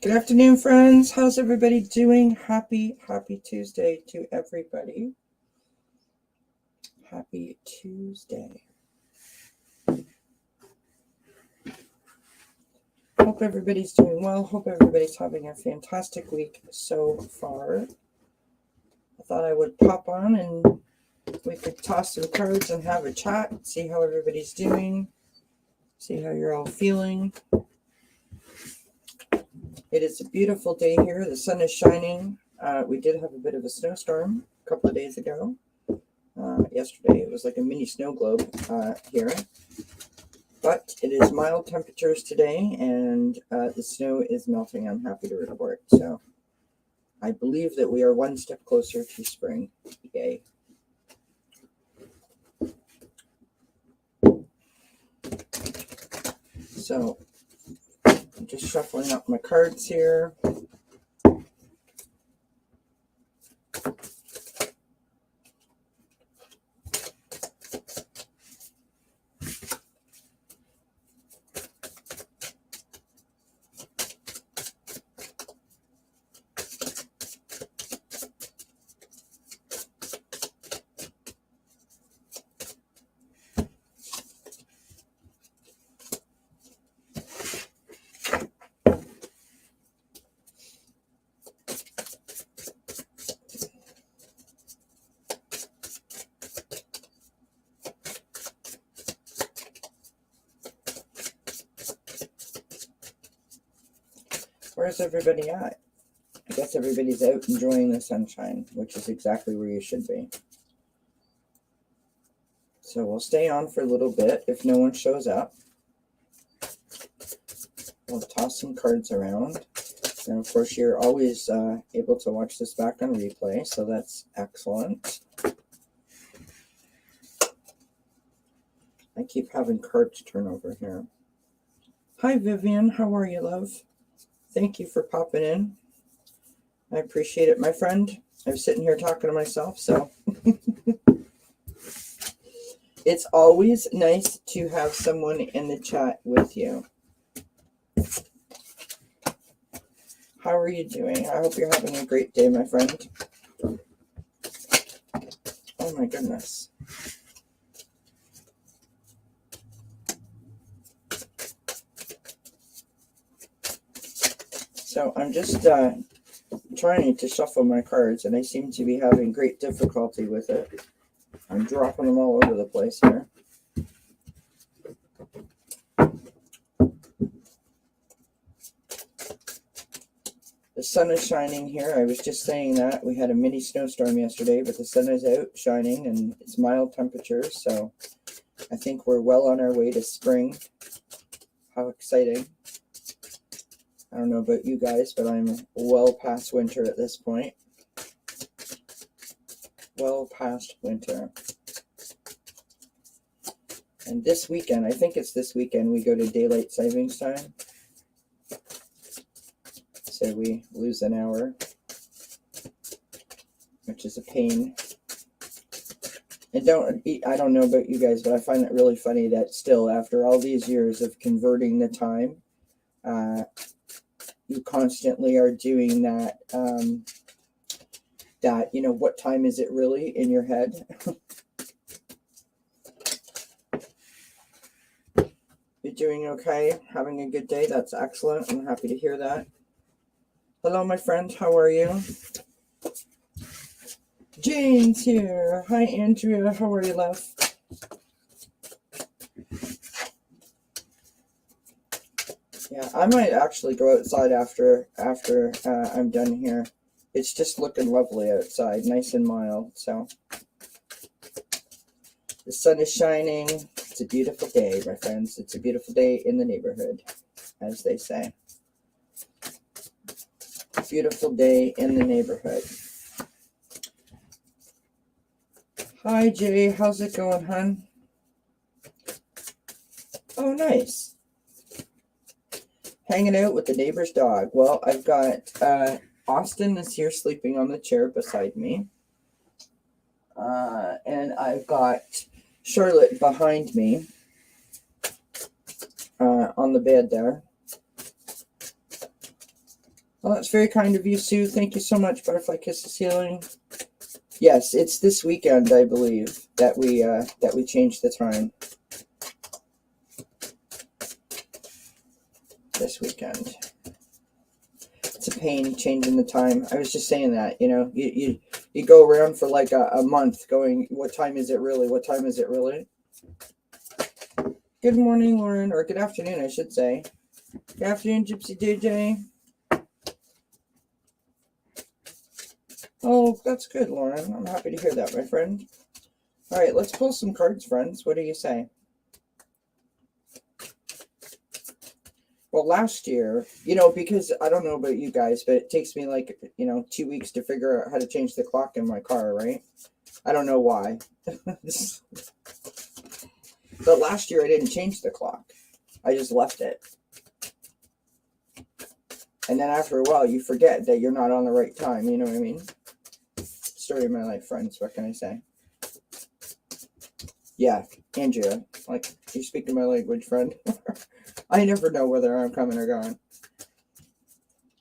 Good afternoon, friends. How's everybody doing? Happy Tuesday to everybody. Happy Tuesday. Hope everybody's doing well. Hope everybody's having a fantastic week so far. I thought I would pop on and we could toss some cards and have a chat, see how everybody's doing, see how you're all feeling. It is a beautiful day here. The sun is shining. We did have a bit of a snowstorm a couple of days ago. Yesterday it was like a mini snow globe here. But it is mild temperatures today and the snow is melting, I'm happy to report. So I believe that we are one step closer to spring. Yay. So I'm just shuffling up my cards here. Where's everybody at? I guess everybody's out enjoying the sunshine, which is exactly where you should be. So we'll stay on for a little bit. If no one shows up, we'll toss some cards around. And of course, you're always able to watch this back on replay, so that's excellent. I keep having cards turn over here. Hi, Vivian. How are you, love? Thank you for popping in. I appreciate it, my friend. I'm sitting here talking to myself, so it's always nice to have someone in the chat with you. How are you doing? I hope you're having a great day, my friend. Oh my goodness. So I'm just trying to shuffle my cards, and I seem to be having great difficulty with it. I'm dropping them all over the place here. The sun is shining here. I was just saying that. We had a mini snowstorm yesterday, but the sun is out shining, and it's mild temperatures, so I think we're well on our way to spring. How exciting. I don't know about you guys, but I'm well past winter at this point. Well past winter. And this weekend, I think it's this weekend, we go to daylight savings time. So we lose an hour, which is a pain. And I don't know about you guys, but I find it really funny that still, after all these years of converting the time, you constantly are doing that, what time is it really in your head? You're doing okay, having a good day. That's excellent. I'm happy to hear that. Hello, my friend. How are you? Jane's here. Hi, Andrea. How are you, love? Yeah, I might actually go outside after I'm done here. It's just looking lovely outside, nice and mild. So the sun is shining. It's a beautiful day, my friends. It's a beautiful day in the neighborhood, as they say. Beautiful day in the neighborhood. Hi, Jay. How's it going, hon? Oh, nice. Hanging out with the neighbor's dog. Well, I've got Austin is here sleeping on the chair beside me. And I've got Charlotte behind me on the bed there. Well, that's very kind of you, Sue. Thank you so much, Butterfly Kisses Healing. Yes, it's this weekend, I believe, that we changed the time. This weekend. It's a pain changing the time. I was just saying that, you go around for like a month going, what time is it really? What time is it really? Good morning, Lauren, or good afternoon, I should say. Good afternoon, Gypsy Jj. Oh, that's good, Lauren. I'm happy to hear that, my friend. All right, let's pull some cards, friends. What do you say? Well, last year, because I don't know about you guys, but it takes me like, 2 weeks to figure out how to change the clock in my car, right? I don't know why. But last year I didn't change the clock. I just left it. And then after a while, you forget that you're not on the right time. You know what I mean? Story of my life, friends. What can I say? Yeah, Andrea. Like, you're speaking my language, friend. I never know whether I'm coming or going.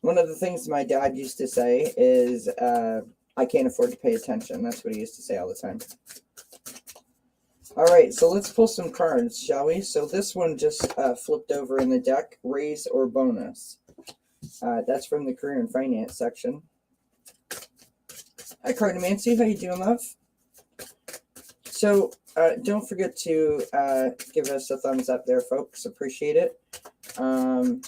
One of the things my dad used to say is, I can't afford to pay attention. That's what he used to say all the time. All right, so let's pull some cards, shall we? So this one just flipped over in the deck, raise or bonus. That's from the career and finance section. Hi, Cardomancy. How you doing, love? So don't forget to give us a thumbs up there, folks. Appreciate it. While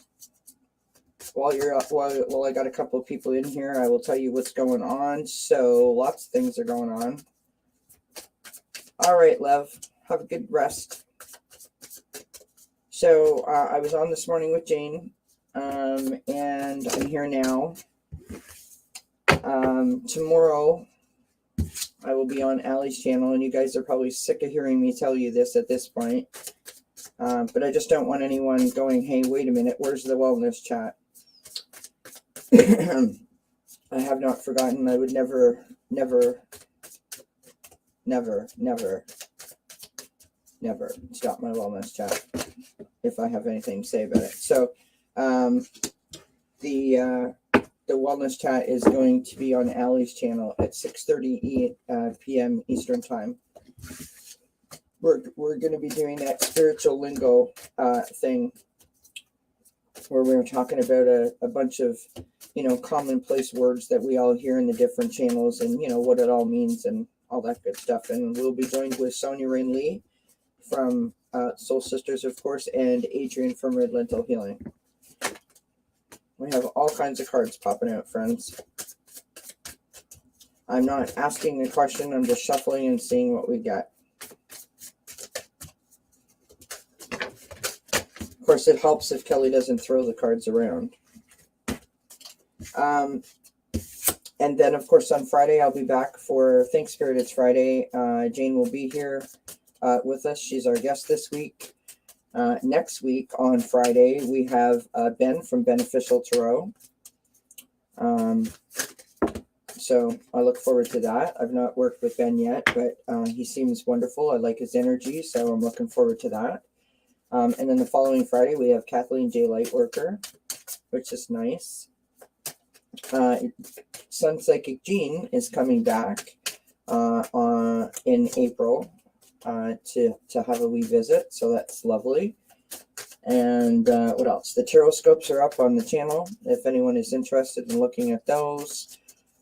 I got a couple of people in here, I will tell you what's going on. So lots of things are going on. All right, love. Have a good rest. So I was on this morning with Jane, and I'm here now. Tomorrow, I will be on Allie's channel, and you guys are probably sick of hearing me tell you this at this point. But I just don't want anyone going, hey, wait a minute, where's the wellness chat? I have not forgotten. I would never stop my wellness chat if I have anything to say about it. So the wellness chat is going to be on Allie's channel at 6:30 p.m. Eastern time. We're going to be doing that spiritual lingo thing where we're talking about a bunch of commonplace words that we all hear in the different channels, and what it all means and all that good stuff. And we'll be joined with Sonia Rain Lee from Soul Sisters, of course, and Adrian from Red Lentil Healing. We have all kinds of cards popping out, friends. I'm not asking a question. I'm just shuffling and seeing what we got. Of course, it helps if Kelly doesn't throw the cards around. And then, of course, on Friday, I'll be back for Think Spirit It's Friday. Jane will be here with us. She's our guest this week. Next week on Friday, we have Ben from Beneficial Tarot. So I look forward to that. I've not worked with Ben yet, but he seems wonderful. I like his energy, so I'm looking forward to that. And then the following Friday, we have Kathleen J. Lightworker, which is nice. Sun Psychic Jean is coming back in April to have a wee visit, so that's lovely. And what else? The tarot scopes are up on the channel if anyone is interested in looking at those.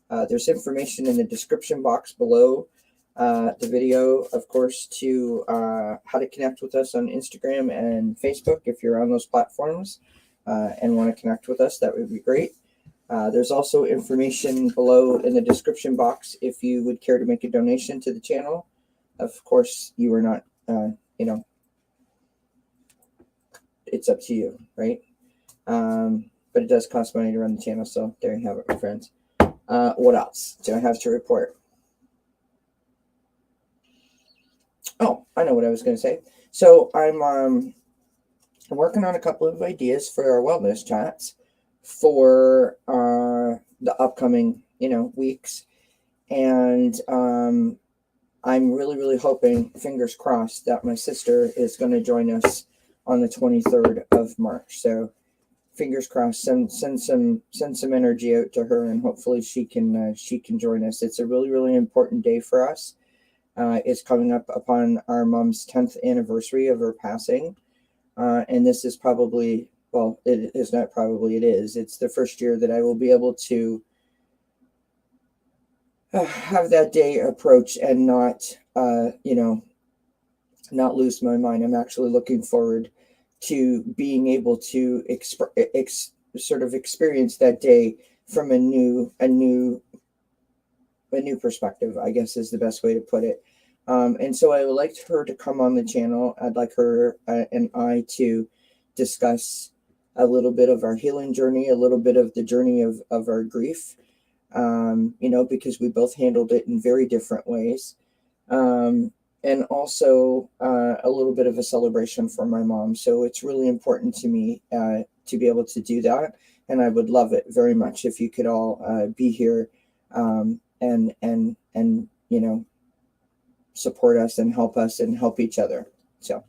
There's information in the description box below the video, of course, to how to connect with us on Instagram and Facebook if you're on those platforms and want to connect with us. That would be great. There's also information below in the description box if you would care to make a donation to the channel. Of course, you are not, it's up to you, right? But it does cost money to run the channel, so there you have it, my friends. What else do I have to report? Oh, I know what I was going to say. So I'm working on a couple of ideas for our wellness chats for the upcoming, weeks. And I'm really, really hoping, fingers crossed, that my sister is going to join us on the 23rd of March. So fingers crossed, send some energy out to her, and hopefully she can join us. It's a really, really important day for us. It's coming up upon our mom's 10th anniversary of her passing. And this is probably, well, it is not probably, it is. It's the first year that I will be able to have that day approach and not, not lose my mind. I'm actually looking forward to being able to sort of experience that day from a new perspective, I guess is the best way to put it. And so I would like her to come on the channel. I'd like her and I to discuss a little bit of our healing journey, a little bit of the journey of our grief, because we both handled it in very different ways. And also a little bit of a celebration for my mom. So it's really important to me to be able to do that. And I would love it very much if you could all be here and support us and help each other. So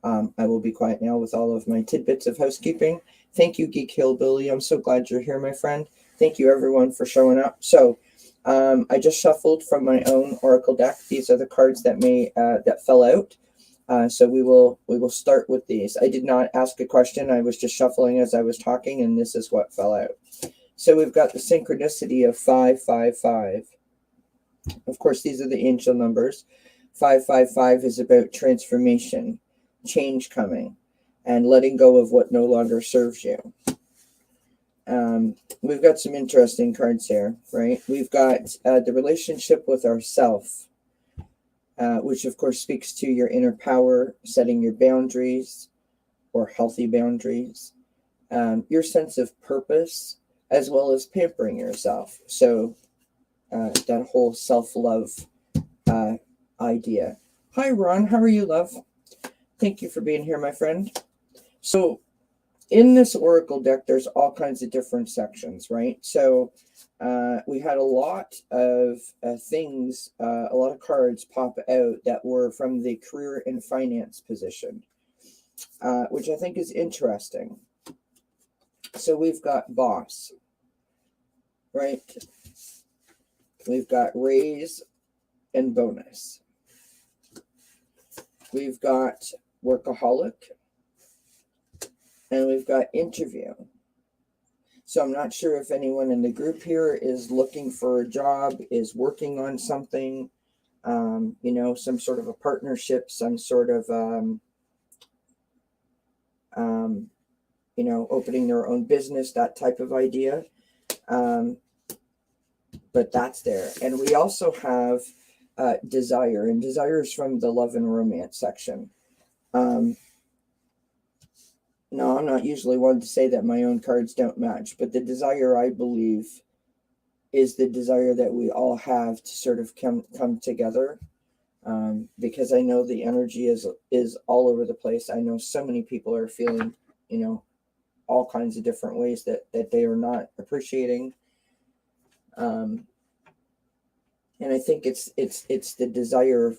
I will be quiet now with all of my tidbits of housekeeping. Thank you, Geek Hillbilly. I'm so glad you're here, my friend. Thank you, everyone, for showing up. So I just shuffled from my own Oracle deck. These are the cards that that fell out. So we will start with these. I did not ask a question. I was just shuffling as I was talking, and this is what fell out. So we've got the synchronicity of 555. Of course, these are the angel numbers. 555 is about transformation, change coming, and letting go of what no longer serves you. We've got some interesting cards here, right? We've got the relationship with ourself, which of course speaks to your inner power, setting your boundaries or healthy boundaries, your sense of purpose, as well as pampering yourself. So that whole self-love idea. Hi, Ron. How are you, love? Thank you for being here, my friend. So in this Oracle deck, there's all kinds of different sections, right? So we had a lot of things, a lot of cards pop out that were from the career and finance position, which I think is interesting. So we've got boss, right? We've got raise and bonus. We've got workaholic. And we've got interview. So I'm not sure if anyone in the group here is looking for a job, is working on something, some sort of a partnership, some sort of, opening their own business, that type of idea. But that's there. And we also have desire, and desire is from the love and romance section. No, I'm not usually one to say that my own cards don't match, but the desire, I believe, is the desire that we all have to sort of come together, because I know the energy is all over the place. I know so many people are feeling, all kinds of different ways that they are not appreciating. And I think it's the desire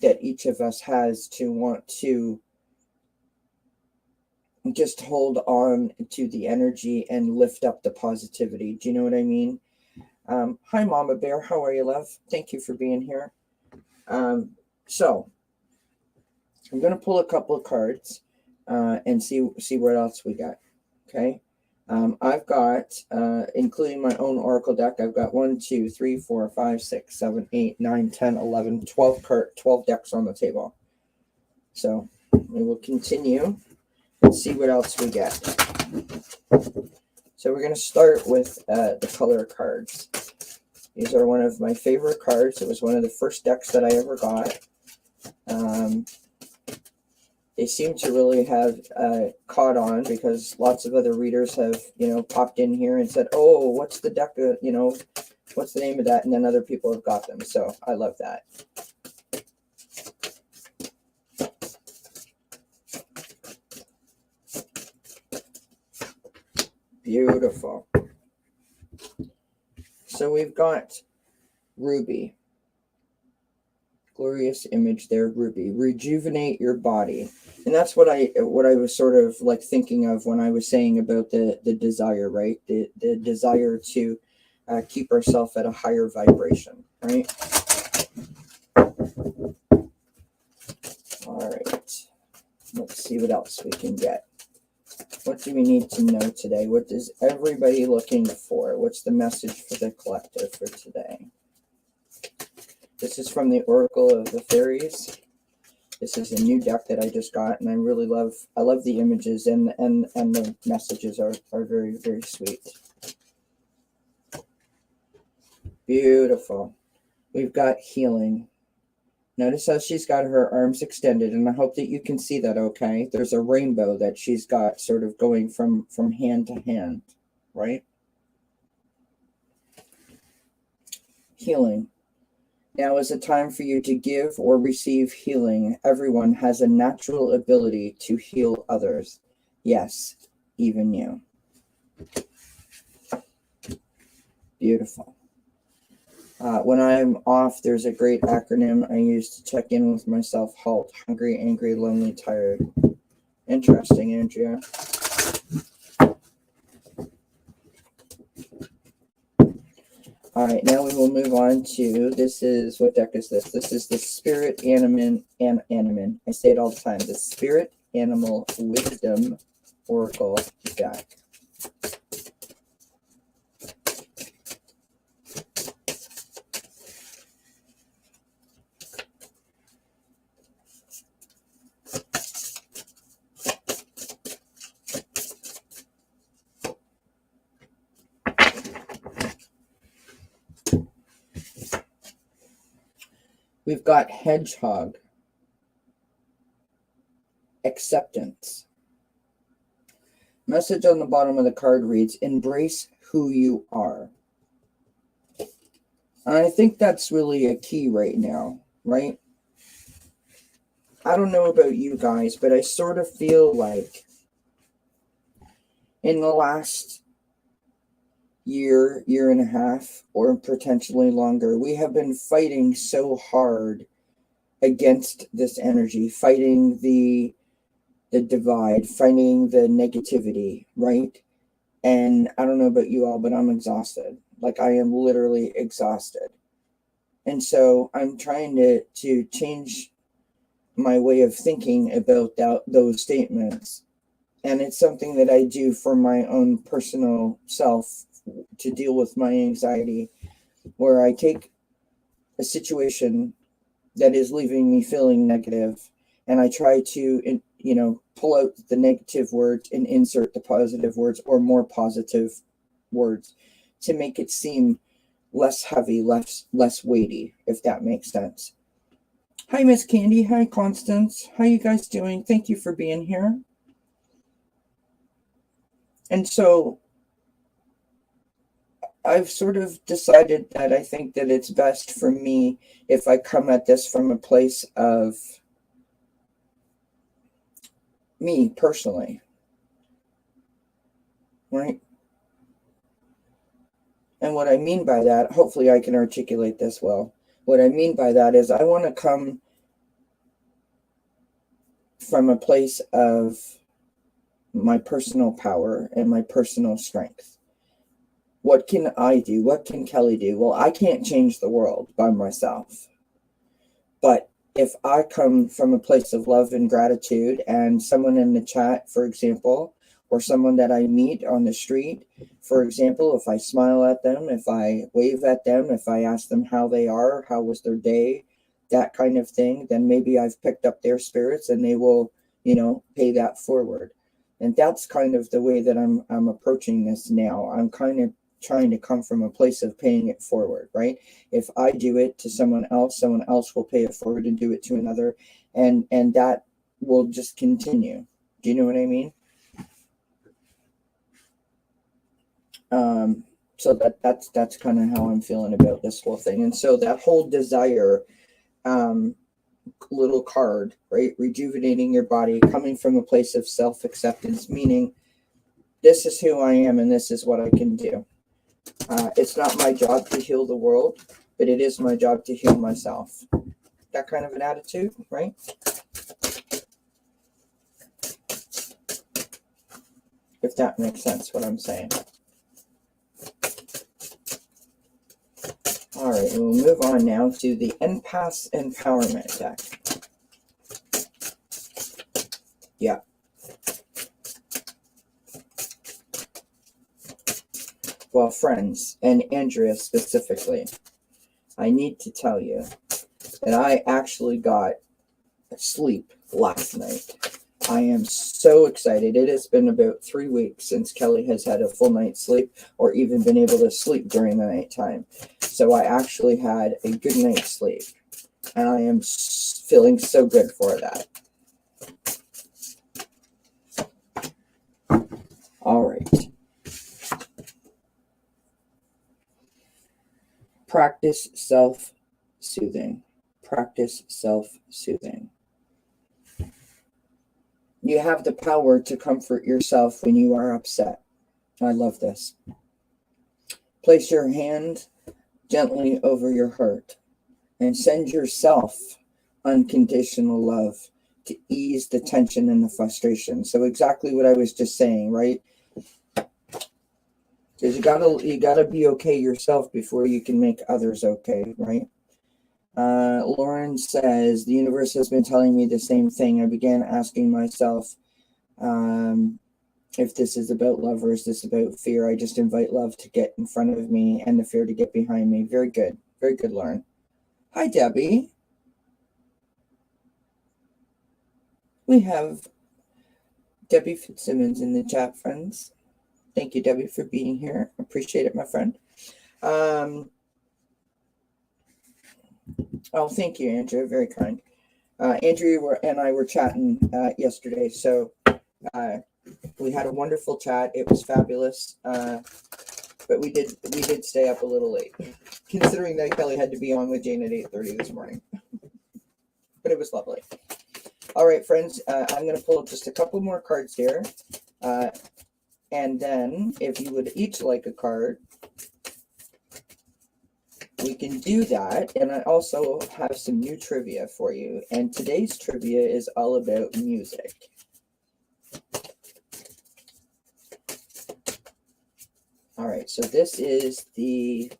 that each of us has to want to just hold on to the energy and lift up the positivity. Do you know what I mean? Hi, Mama Bear. How are you, love? Thank you for being here. So I'm going to pull a couple of cards and see what else we got. Okay. I've got, including my own Oracle deck, I've got 1, 2, 3, 4, 5, 6, 7, 8, 9, 10, 11, 12 decks on the table. So we will continue. Let's see what else we get. So we're going to start with the color cards. These are one of my favorite cards. It was one of the first decks that I ever got. They seem to really have caught on because lots of other readers have, popped in here and said, oh, what's the deck, what's the name of that? And then other people have got them. So I love that. Beautiful. So we've got Ruby, glorious image there, Ruby. Rejuvenate your body. And that's what I was sort of like thinking of when I was saying about the desire, right? The desire to keep ourselves at a higher vibration, right? All right. Let's see what else we can get. What do we need to know today? What is everybody looking for? What's the message for the collective for today? This is from the Oracle of the Fairies. This is a new deck that I just got, and I love the images, and the messages are very, very sweet. Beautiful. We've got healing. Notice how she's got her arms extended, and I hope that you can see that, okay? There's a rainbow that she's got sort of going from hand to hand, right? Healing. Now is a time for you to give or receive healing. Everyone has a natural ability to heal others. Yes, even you. Beautiful. When I'm off, there's a great acronym I use to check in with myself. HALT. Hungry, angry, lonely, tired. Interesting, Andrea. All right, now we will move on to, this is, what deck is this? This is the Spirit Animal. I say it all the time. The Spirit Animal Wisdom Oracle deck. We've got Hedgehog. Acceptance. Message on the bottom of the card reads, embrace who you are. And I think that's really a key right now, right? I don't know about you guys, but I sort of feel like in the last year and a half, or potentially longer, we have been fighting so hard against this energy, fighting the divide, fighting the negativity, right? And I don't know about you all, but I'm exhausted. Like, I am literally exhausted. And so I'm trying to change my way of thinking about those statements. And it's something that I do for my own personal self to deal with my anxiety, where I take a situation that is leaving me feeling negative, and I try to, pull out the negative words and insert the positive words or more positive words to make it seem less heavy, less weighty, if that makes sense. Hi, Miss Candy. Hi, Constance. How you guys doing? Thank you for being here. And so I've sort of decided that I think that it's best for me if I come at this from a place of me personally, right? And what I mean by that, hopefully I can articulate this well. What I mean by that is I want to come from a place of my personal power and my personal strength. What can I do? What can Kelly do? Well, I can't change the world by myself. But if I come from a place of love and gratitude, and someone in the chat, for example, or someone that I meet on the street, for example, if I smile at them, if I wave at them, if I ask them how they are, how was their day, that kind of thing, then maybe I've picked up their spirits and they will, pay that forward. And that's kind of the way that I'm approaching this now. I'm kind of trying to come from a place of paying it forward, right? If I do it to someone else will pay it forward and do it to another, and that will just continue. Do you know what I mean? So that's kind of how I'm feeling about this whole thing. And so that whole desire, little card, right? Rejuvenating your body, coming from a place of self-acceptance, meaning this is who I am and this is what I can do. It's not my job to heal the world, but it is my job to heal myself. that kind of an attitude, right? If that makes sense, what I'm saying. All right, we'll move on now to the Empath Empowerment deck. Yeah. Well, friends, and Andrea specifically, I need to tell you that I actually got sleep last night. I am so excited. It has been about 3 weeks since Kelly has had a full night's sleep or even been able to sleep during the nighttime. So I actually had a good night's sleep, and I am feeling so good for that. All right. Practice self-soothing. Practice self-soothing. You have the power to comfort yourself when you are upset. I love this. Place your hand gently over your heart and send yourself unconditional love to ease the tension and the frustration. So exactly what I was just saying, right? Because you gotta be okay yourself before you can make others okay, right? Lauren says, the universe has been telling me the same thing. I began asking myself if this is about love or is this about fear. I just invite love to get in front of me and the fear to get behind me. Very good, Lauren. Hi, Debbie. We have Debbie Fitzsimmons in the chat, friends. Thank you, Debbie, for being here. Appreciate it, my friend. Oh, thank you, Andrea. Very kind. Andrea and I were chatting yesterday, so we had a wonderful chat. It was fabulous, but we did stay up a little late, considering that Kelly had to be on with Jane at 8:30 this morning. But it was lovely. All right, friends, I'm going to pull up just a couple more cards here, and then if you would each like a card, we can do that. And I also have some new trivia for you. And today's trivia is all about music. All right, so this is the,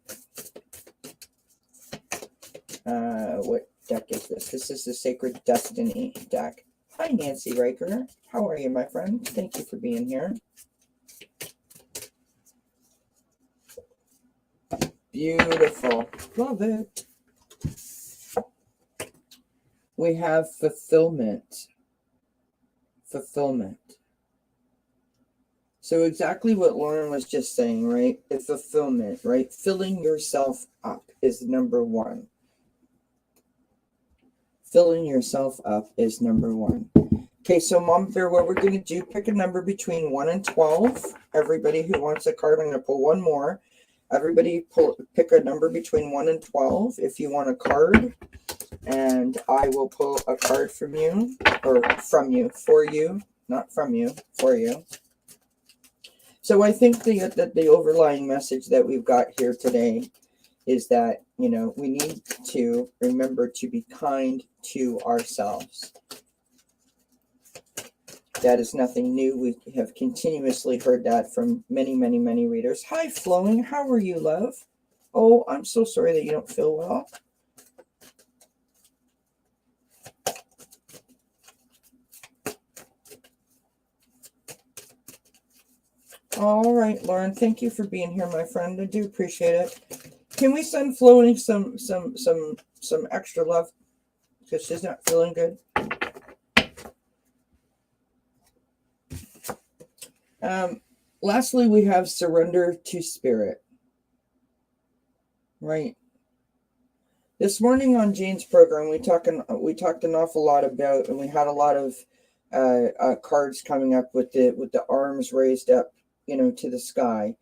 what deck is this? This is the Sacred Destiny deck. Hi, Nancy Riker. How are you, my friend? Thank you for being here. Beautiful. Love it. We have fulfillment. Fulfillment. So exactly what Lauren was just saying, right? The fulfillment, right? Filling yourself up is number one. Filling yourself up is number one. Okay, so Mom Bear, what we're going to do, pick a number between 1 and 12. Everybody who wants a card, I'm going to pull one more. Everybody pick a number between 1 and 12 if you want a card. And I will pull a card from you, or from you, for you, not from you, for you. So I think the overlying message that we've got here today is that, you know, we need to remember to be kind to ourselves. That is nothing new. We have continuously heard that from many, many, many readers. Hi, Flowing. How are you, love? Oh, I'm so sorry that you don't feel well. All right, Lauren, thank you for being here, my friend. I do appreciate it. Can we send Flowing some extra love because she's not feeling good? Lastly, we have surrender to spirit. Right. This morning on Jane's program, we talked an awful lot about, and we had a lot of cards coming up with the arms raised up, you know, to the sky,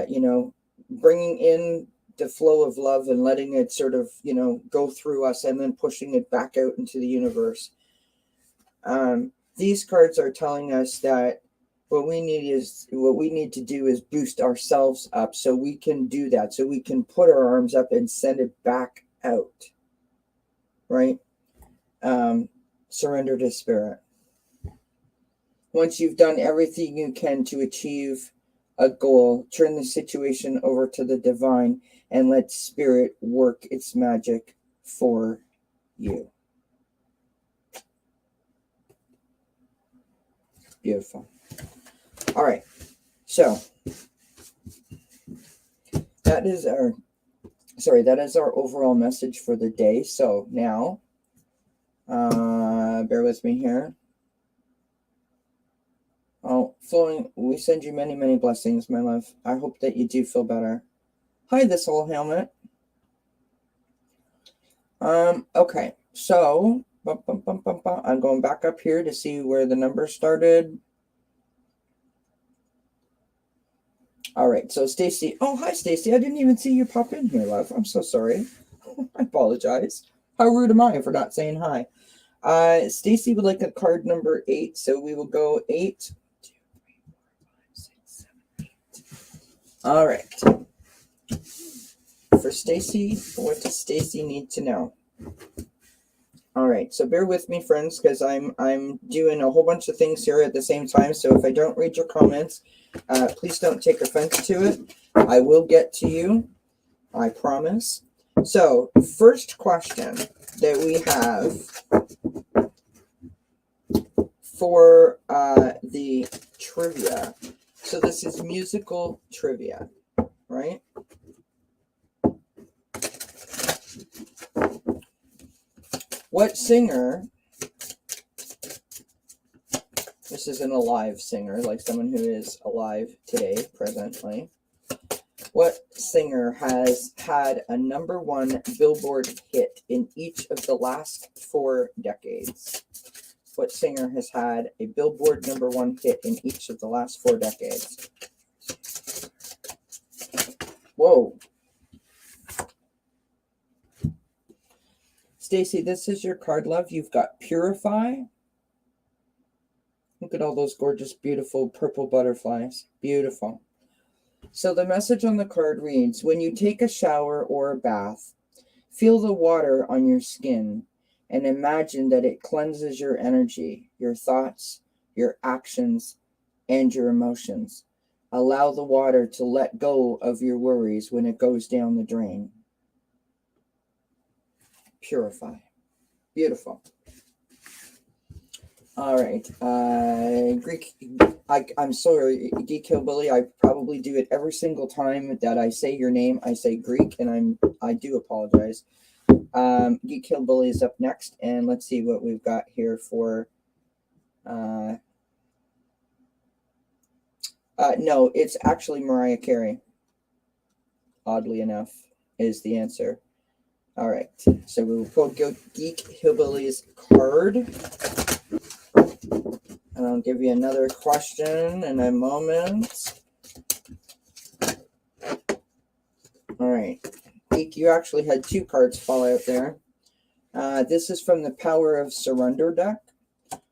you know, bringing in the flow of love and letting it sort of, you know, go through us and then pushing it back out into the universe. These cards are telling us that what we need to do is boost ourselves up so we can do that, so we can put our arms up and send it back out. right? Surrender to spirit. Once you've done everything you can to achieve a goal, turn the situation over to the divine and let spirit work its magic for you. Beautiful. All right. So that is our overall message for the day. So now, bear with me here. Oh, flowing, we send you many, many blessings, my love. I hope that you do feel better. Hi, this whole helmet. Okay, so I'm going back up here to see where the number started. All right, so Stacy. Oh, hi, Stacy. I didn't even see you pop in here, love. I'm so sorry. I apologize. How rude am I for not saying hi? Stacy would like a card number 8, so we will go 8. 2, 3, 4, 5, 6, 7, 8. All right. For Stacy, what does Stacy need to know? All right, so bear with me, friends, because I'm doing a whole bunch of things here at the same time. So if I don't read your comments, please don't take offense to it. I will get to you, I promise. So, first question that we have for the trivia. So this is musical trivia, right? What singer, this isn't a live singer, like someone who is alive today, presently. What singer has had a #1 Billboard hit in each of the last 4 decades? What singer has had a Billboard #1 hit in each of the last 4 decades? Whoa. Stacy, this is your card, love. You've got Purify. Look at all those gorgeous, beautiful purple butterflies. Beautiful. So the message on the card reads, when you take a shower or a bath, feel the water on your skin and imagine that it cleanses your energy, your thoughts, your actions, and your emotions. Allow the water to let go of your worries when it goes down the drain. Purify. Beautiful. All right. Greek. I'm sorry, Geek Hillbilly. I probably do it every single time that I say your name. I say Greek, and I do apologize. Geek Hillbilly is up next, and let's see what we've got here for. No, it's actually Mariah Carey. Oddly enough, is the answer. All right, so we will pull Geek Hillbilly's card. And I'll give you another question in a moment. All right. Geek, you actually had 2 cards fall out there. This is from the Power of Surrender deck.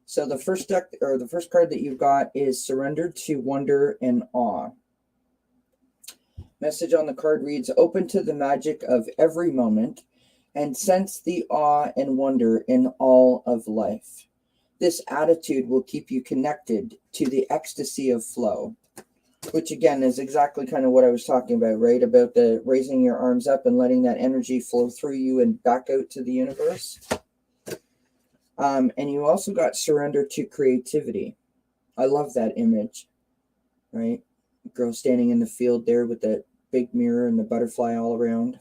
So the first deck, or the first card that you've got, is Surrender to Wonder and Awe. Message on the card reads, open to the magic of every moment and sense the awe and wonder in all of life. This attitude will keep you connected to the ecstasy of flow, which again is exactly kind of what I was talking about, right? About the raising your arms up and letting that energy flow through you and back out to the universe. And you also got surrender to creativity. I love that image, right? Girl standing in the field there with that big mirror and the butterfly all around.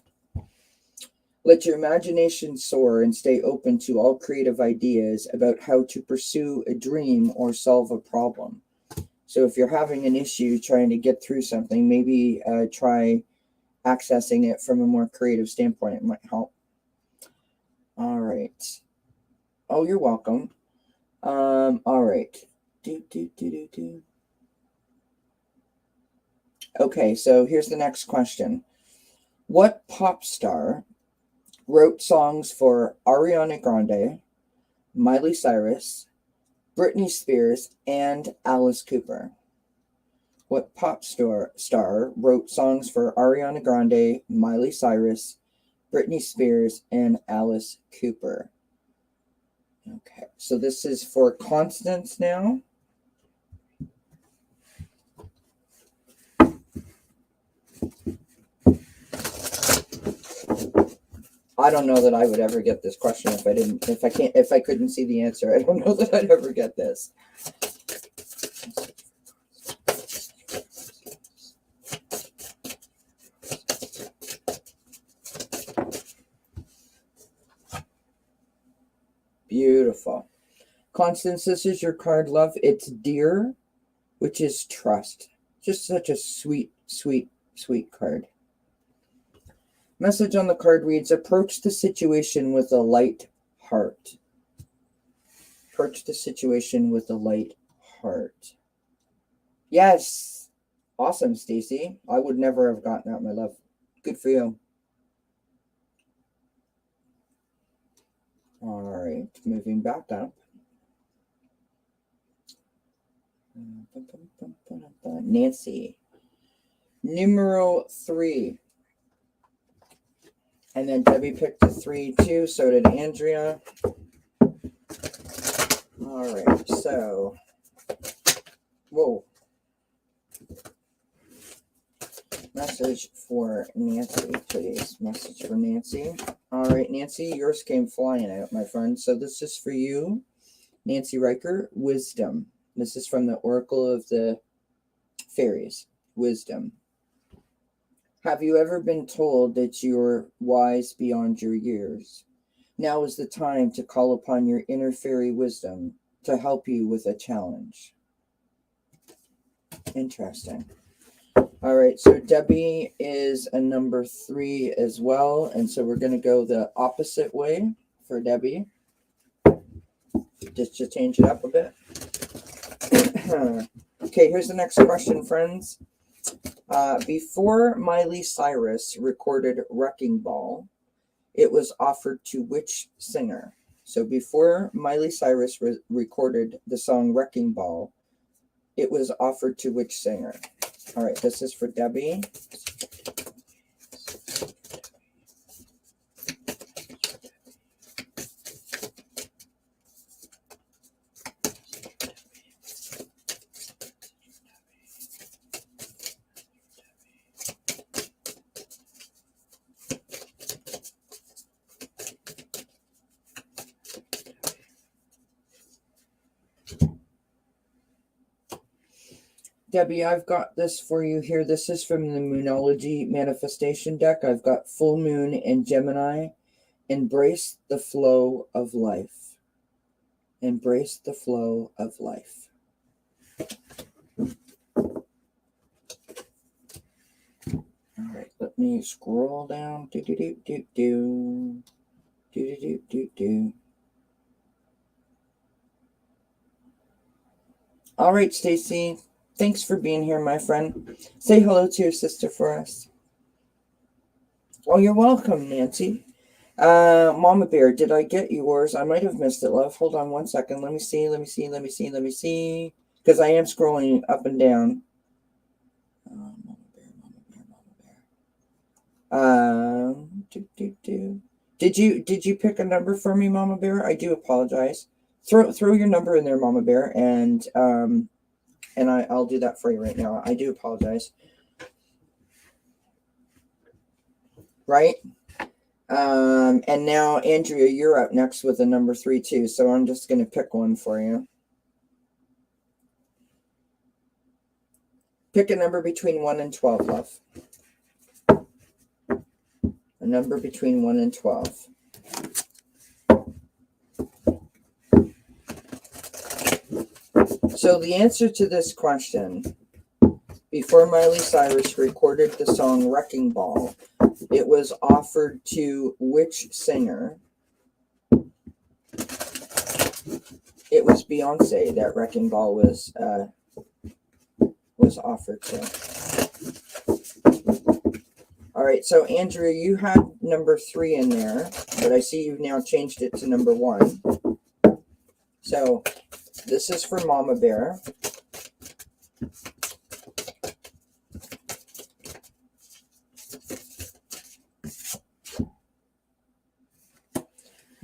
Let your imagination soar and stay open to all creative ideas about how to pursue a dream or solve a problem. So if you're having an issue trying to get through something, maybe try accessing it from a more creative standpoint. It might help. All right. Oh, you're welcome. All right. Okay, so here's the next question. What pop star wrote songs for Ariana Grande, Miley Cyrus, Britney Spears, and Alice Cooper? What pop star wrote songs for Ariana Grande, Miley Cyrus, Britney Spears, and Alice Cooper. Okay, so this is for Constance now. I don't know that I would ever get this question if I couldn't see the answer. I don't know that I'd ever get this. Beautiful. Constance, this is your card, love. It's Dear, which is trust. Just such a sweet, sweet, sweet card. Message on the card reads, approach the situation with a light heart. Approach the situation with a light heart. Yes. Awesome, Stacy. I would never have gotten that, my love. Good for you. All right, moving back up. Nancy. Numero 3. And then Debbie picked a 3 too, so did Andrea. All right, so, whoa. Message for Nancy, please. Message for Nancy. All right, Nancy, yours came flying out, my friend. So this is for you, Nancy Riker, Wisdom. This is from the Oracle of the Fairies, Wisdom. Have you ever been told that you're wise beyond your years? Now is the time to call upon your inner fairy wisdom to help you with a challenge. Interesting. All right, so Debbie is a number 3 as well, and so we're going to go the opposite way for Debbie, just to change it up a bit. Okay, here's the next question, friends. Before Miley Cyrus recorded Wrecking Ball, it was offered to which singer? So before Miley Cyrus recorded the song Wrecking Ball, it was offered to which singer? All right, this is for Debbie. Debbie, I've got this for you here. This is from the Moonology Manifestation deck. I've got Full Moon and Gemini. Embrace the flow of life. Embrace the flow of life. All right, let me scroll down. All right, Stacy. Thanks for being here, my friend. Say hello to your sister for us. Oh, you're welcome, Nancy. Mama Bear, did I get yours? I might have missed it, love. Hold on one second. Let me see. Because I am scrolling up and down. Mama Bear. Did you pick a number for me, Mama Bear? I do apologize. Throw your number in there, Mama Bear, and I'll do that for you right now. I do apologize. Right? And now, Andrea, you're up next with a number 3 too. So I'm just going to pick one for you. Pick a number between 1 and 12, love. A number between 1 and 12. So the answer to this question, before Miley Cyrus recorded the song Wrecking Ball, it was offered to which singer? It was Beyonce that Wrecking Ball was offered to. All right, so Andrea, you had number 3 in there, but I see you've now changed it to number 1. So this is for Mama Bear.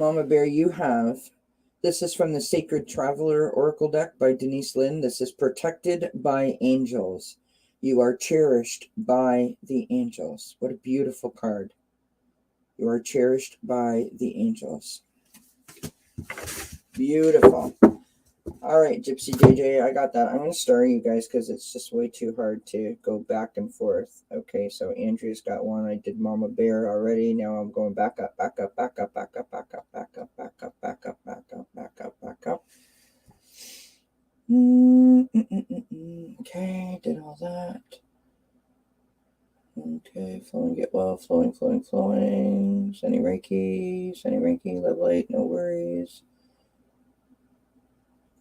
Mama Bear, you have, this is from the Sacred Traveler Oracle deck by Denise Lynn. This is protected by angels. You are cherished by the angels. What a beautiful card. You are cherished by the angels. Beautiful. All right, Gypsy Jj, I got that. I'm going to star you guys because it's just way too hard to go back and forth. Okay, so Andrea's got one. I did Mama Bear already. Now I'm going back up, back up, back up, back up, back up, back up, back up, back up, back up, back up, back up. Okay, did all that. Okay, flowing, get well, flowing, flowing, flowing. Sending Reiki, level 8, no worries.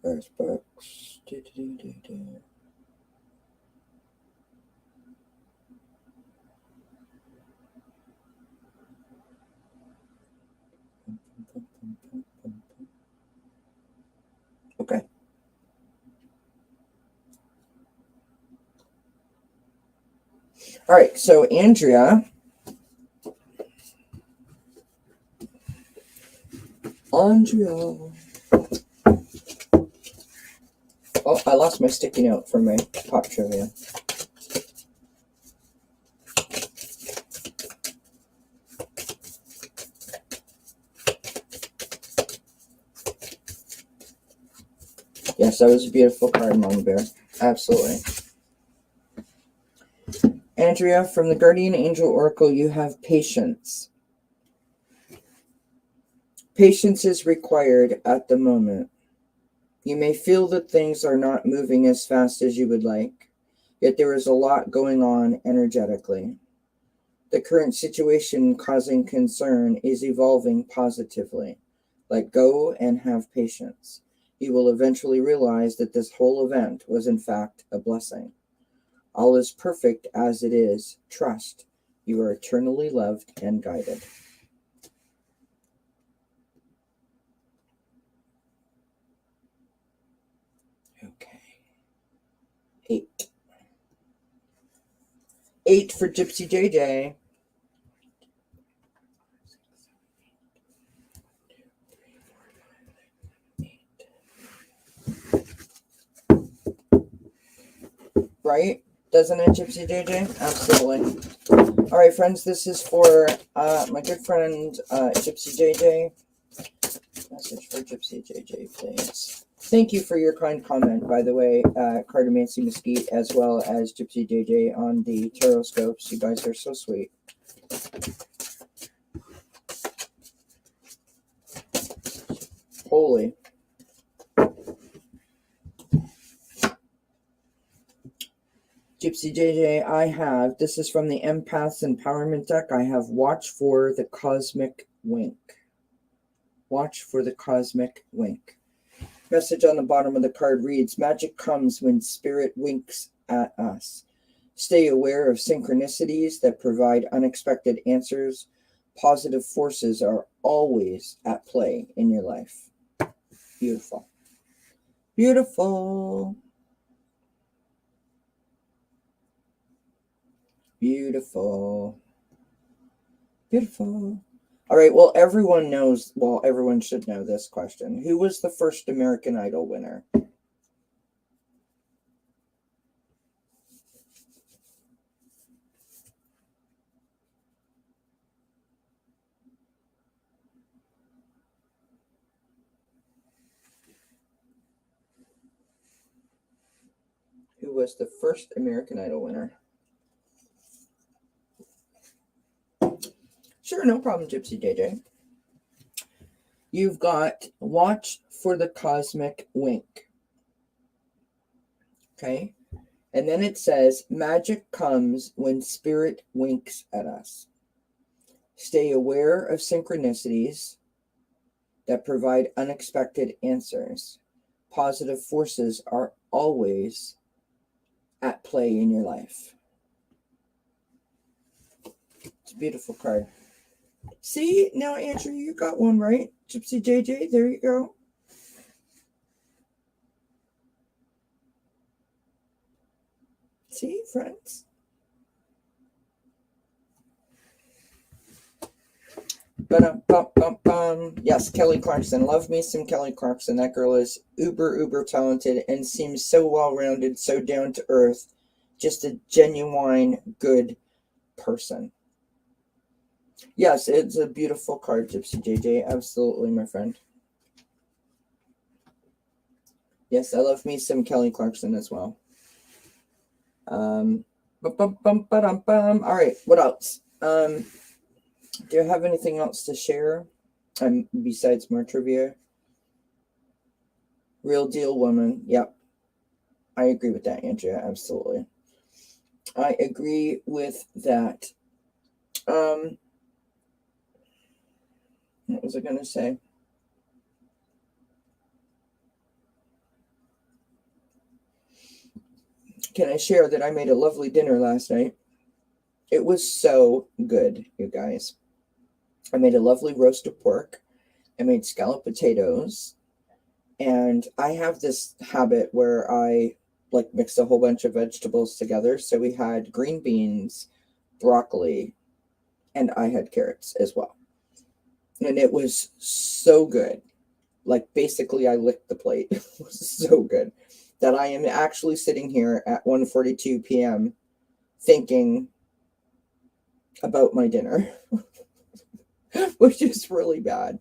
First books. Okay. All right, so Andrea. Oh, I lost my sticky note from my pop trivia. Yes, that was a beautiful card, Mama Bear. Absolutely. Andrea, from the Guardian Angel Oracle, you have patience. Patience is required at the moment. You may feel that things are not moving as fast as you would like, yet there is a lot going on energetically. The current situation causing concern is evolving positively. Let go and have patience. You will eventually realize that this whole event was in fact a blessing. All is perfect as it is. Trust. You are eternally loved and guided. Okay. 8. 8 for Gypsy Jj. Right? Doesn't it, Gypsy Jj? Absolutely. All right, friends, this is for my good friend Gypsy Jj. Message for Gypsy Jj, please. Thank you for your kind comment, by the way, Cardomancy Mesquite, as well as Gypsy Jj on the tarot scopes. You guys are so sweet. Holy. Gypsy Jj, I have, this is from the Empaths Empowerment deck, I have Watch for the Cosmic Wink. Watch for the Cosmic Wink. Message on the bottom of the card reads, magic comes when spirit winks at us. Stay aware of synchronicities that provide unexpected answers. Positive forces are always at play in your life. Beautiful. Beautiful. Beautiful. Beautiful. All right, well, everyone knows, well, everyone should know this question. Who was the first American Idol winner? Who was the first American Idol winner? Sure, no problem, Gypsy Jj. You've got Watch for the Cosmic Wink. Okay? And then it says, magic comes when spirit winks at us. Stay aware of synchronicities that provide unexpected answers. Positive forces are always at play in your life. It's a beautiful card. See, now, Andrew, you got one right. Gypsy Jj, there you go. See, friends? Yes, Kelly Clarkson. Love me some Kelly Clarkson. That girl is uber talented and seems so well-rounded, so down to earth. Just a genuine good person. Yes, it's a beautiful card, Gypsy Jj. Absolutely, my friend. Yes, I love me some Kelly Clarkson as well. All right, what else? Do you have anything else to share? Besides more trivia? Real deal woman. Yep. I agree with that, Andrea. Absolutely. I agree with that. What was I going to say? Can I share that I made a lovely dinner last night? It was so good, you guys. I made a lovely roast of pork. I made scalloped potatoes. And I have this habit where I like mix a whole bunch of vegetables together. So we had green beans, broccoli, and I had carrots as well. And it was so good. Like basically I licked the plate. It was so good that I am actually sitting here at 1:42 p.m. thinking about my dinner, which is really bad.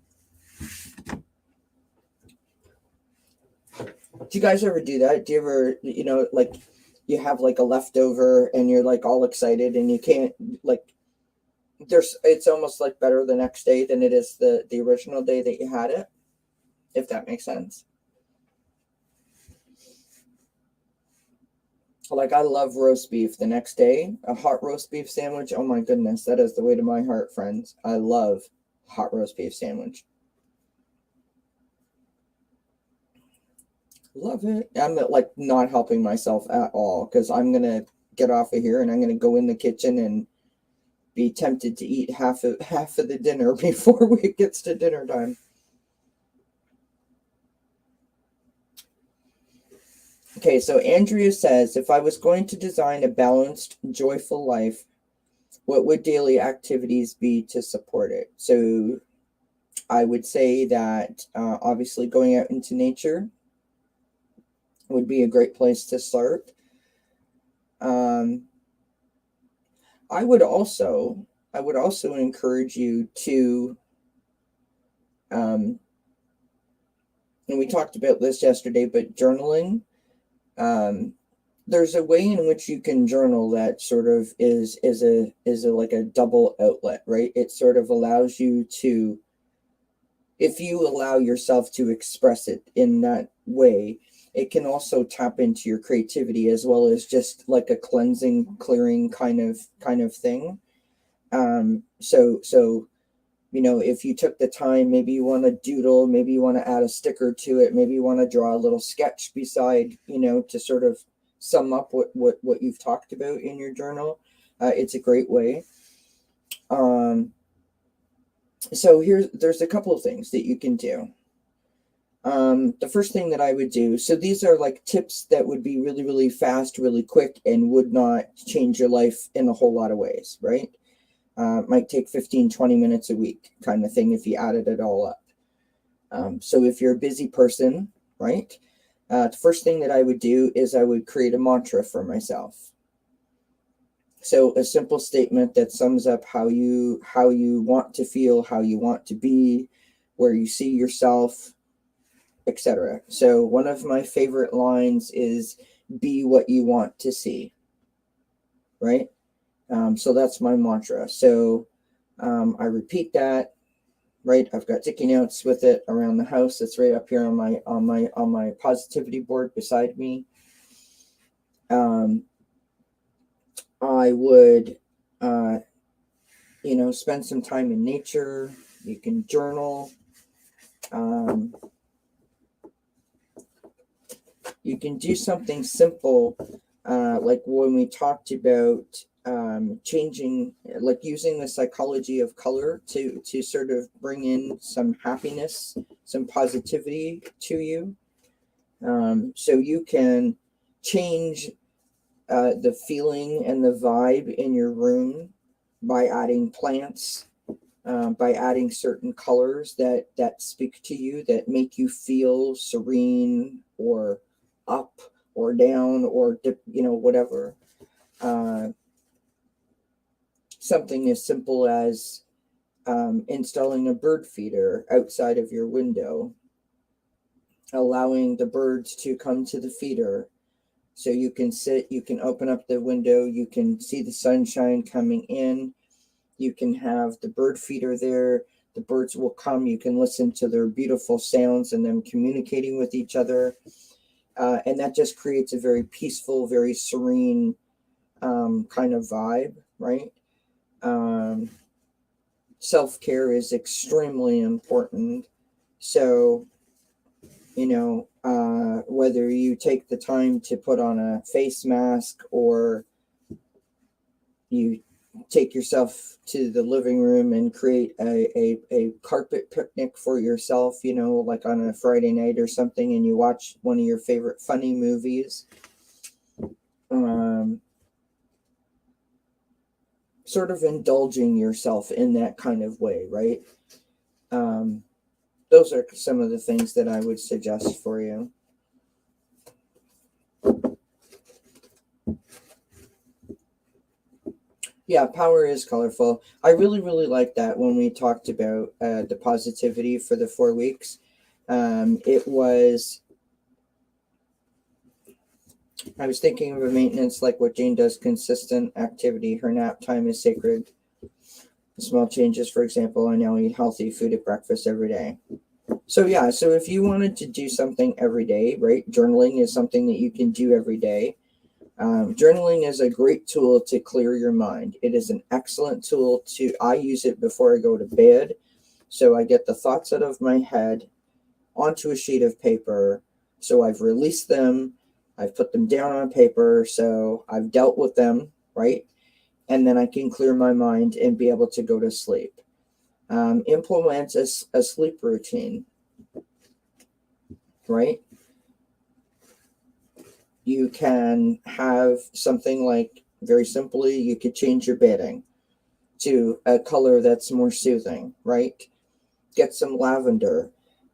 Do you guys ever do that? Do you ever, like you have like a leftover and you're like all excited and you can't like it's almost like better the next day than it is the original day that you had it, if that makes sense. Like I love roast beef the next day. A hot roast beef sandwich. Oh my goodness, that is the way to my heart, friends. I love hot roast beef sandwich. Love it. I'm like not helping myself at all because I'm gonna get off of here and I'm gonna go in the kitchen and be tempted to eat half of the dinner before it gets to dinner time. Okay, so Andrea says, if I was going to design a balanced, joyful life, what would daily activities be to support it? So I would say that obviously going out into nature would be a great place to start. I would also encourage you to, and we talked about this yesterday, but journaling. There's a way in which you can journal that sort of is a like a double outlet, right? It sort of allows you to, if you allow yourself to express it in that way, it can also tap into your creativity as well as just like a cleansing, clearing kind of thing. So if you took the time, maybe you want to doodle, maybe you want to add a sticker to it, maybe you want to draw a little sketch beside, to sort of sum up what you've talked about in your journal. It's a great way. So there's a couple of things that you can do. The first thing that I would do, so these are like tips that would be really, really fast, really quick, and would not change your life in a whole lot of ways, right? Might take 15-20 minutes a week kind of thing if you added it all up. So if you're a busy person, right, the first thing that I would do is I would create a mantra for myself. So a simple statement that sums up how you want to feel, how you want to be, where you see yourself, etc. So one of my favorite lines is, be what you want to see, right? So that's my mantra. So I repeat that, right? I've got sticky notes with it around the house. It's right up here on my positivity board beside me. I would, spend some time in nature. You can journal. You can do something simple, like when we talked about changing, like using the psychology of color to sort of bring in some happiness, some positivity to you. So you can change the feeling and the vibe in your room by adding plants, by adding certain colors that speak to you, that make you feel serene or up or down or whatever. Something as simple as installing a bird feeder outside of your window, allowing the birds to come to the feeder so you can sit, you can open up the window, you can see the sunshine coming in, you can have the bird feeder there, the birds will come, you can listen to their beautiful sounds and them communicating with each other. And that just creates a very peaceful, very serene kind of vibe, right? Self-care is extremely important. So, whether you take the time to put on a face mask or you take yourself to the living room and create a carpet picnic for yourself, like on a Friday night or something, and you watch one of your favorite funny movies. Sort of indulging yourself in that kind of way, right? Those are some of the things that I would suggest for you. Yeah, power is colorful. I really, really like that when we talked about the positivity for the 4 weeks. I was thinking of a maintenance like what Jane does, consistent activity. Her nap time is sacred. Small changes, for example, I now eat healthy food at breakfast every day. So yeah, so if you wanted to do something every day, right? Journaling is something that you can do every day. Journaling is a great tool to clear your mind. It is an excellent tool I use it before I go to bed. So I get the thoughts out of my head onto a sheet of paper. So I've released them. I've put them down on paper. So I've dealt with them, right? And then I can clear my mind and be able to go to sleep. Implement a sleep routine, right? You can have something like, very simply, you could change your bedding to a color that's more soothing, right? Get some lavender,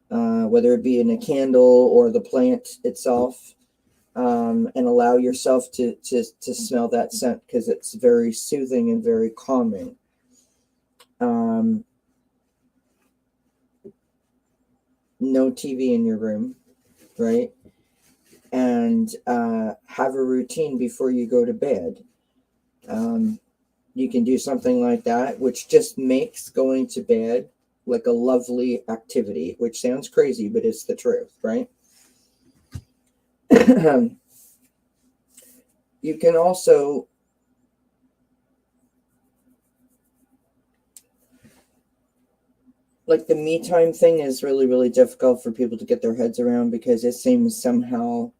whether it be in a candle or the plant itself, and allow yourself to smell that scent because it's very soothing and very calming. No TV in your room, right? And have a routine before you go to bed. You can do something like that, which just makes going to bed like a lovely activity, which sounds crazy, but it's the truth, right? You can also like the me time thing is really, really difficult for people to get their heads around because it seems somehow,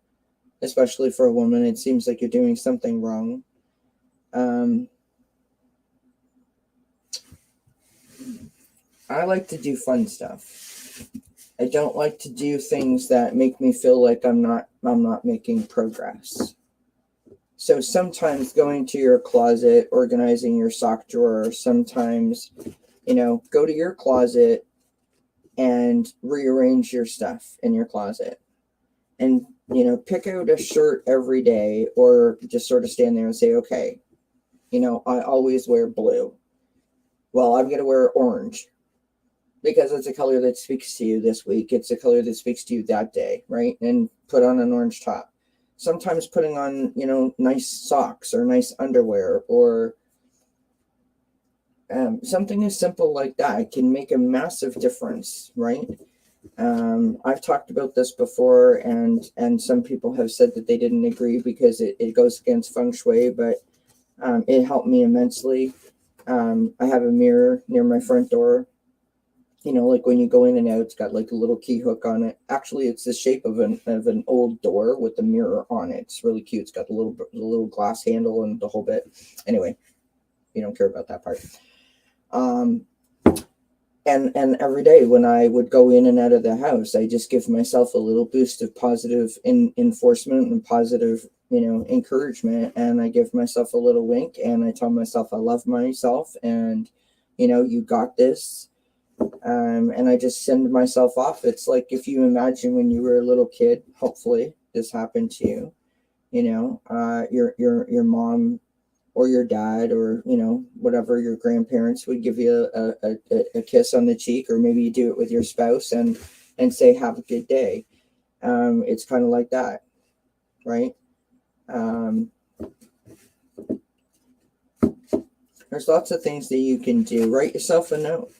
especially for a woman, it seems like you're doing something wrong. I like to do fun stuff. I don't like to do things that make me feel like I'm not making progress. So sometimes going to your closet, organizing your sock drawer, sometimes, go to your closet and rearrange your stuff in your closet. And, pick out a shirt every day or just sort of stand there and say, okay, I always wear blue. Well, I'm going to wear orange because it's a color that speaks to you this week. It's a color that speaks to you that day, right? And put on an orange top. Sometimes putting on, nice socks or nice underwear or something as simple like that can make a massive difference, right? I've talked about this before, and some people have said that they didn't agree because it goes against feng shui, but it helped me immensely. I have a mirror near my front door. Like when you go in and out, it's got like a little key hook on it. Actually, it's the shape of an old door with a mirror on it. It's really cute. It's got the little glass handle and the whole bit. Anyway, you don't care about that part. And every day when I would go in and out of the house, I just give myself a little boost of positive enforcement and positive, encouragement. And I give myself a little wink and I tell myself I love myself and You got this. And I just send myself off. It's like if you imagine when you were a little kid, hopefully this happened to you, your mom or your dad or, whatever, your grandparents would give you a kiss on the cheek, or maybe you do it with your spouse and say, have a good day. It's kind of like that, right? There's lots of things that you can do. Write yourself a note.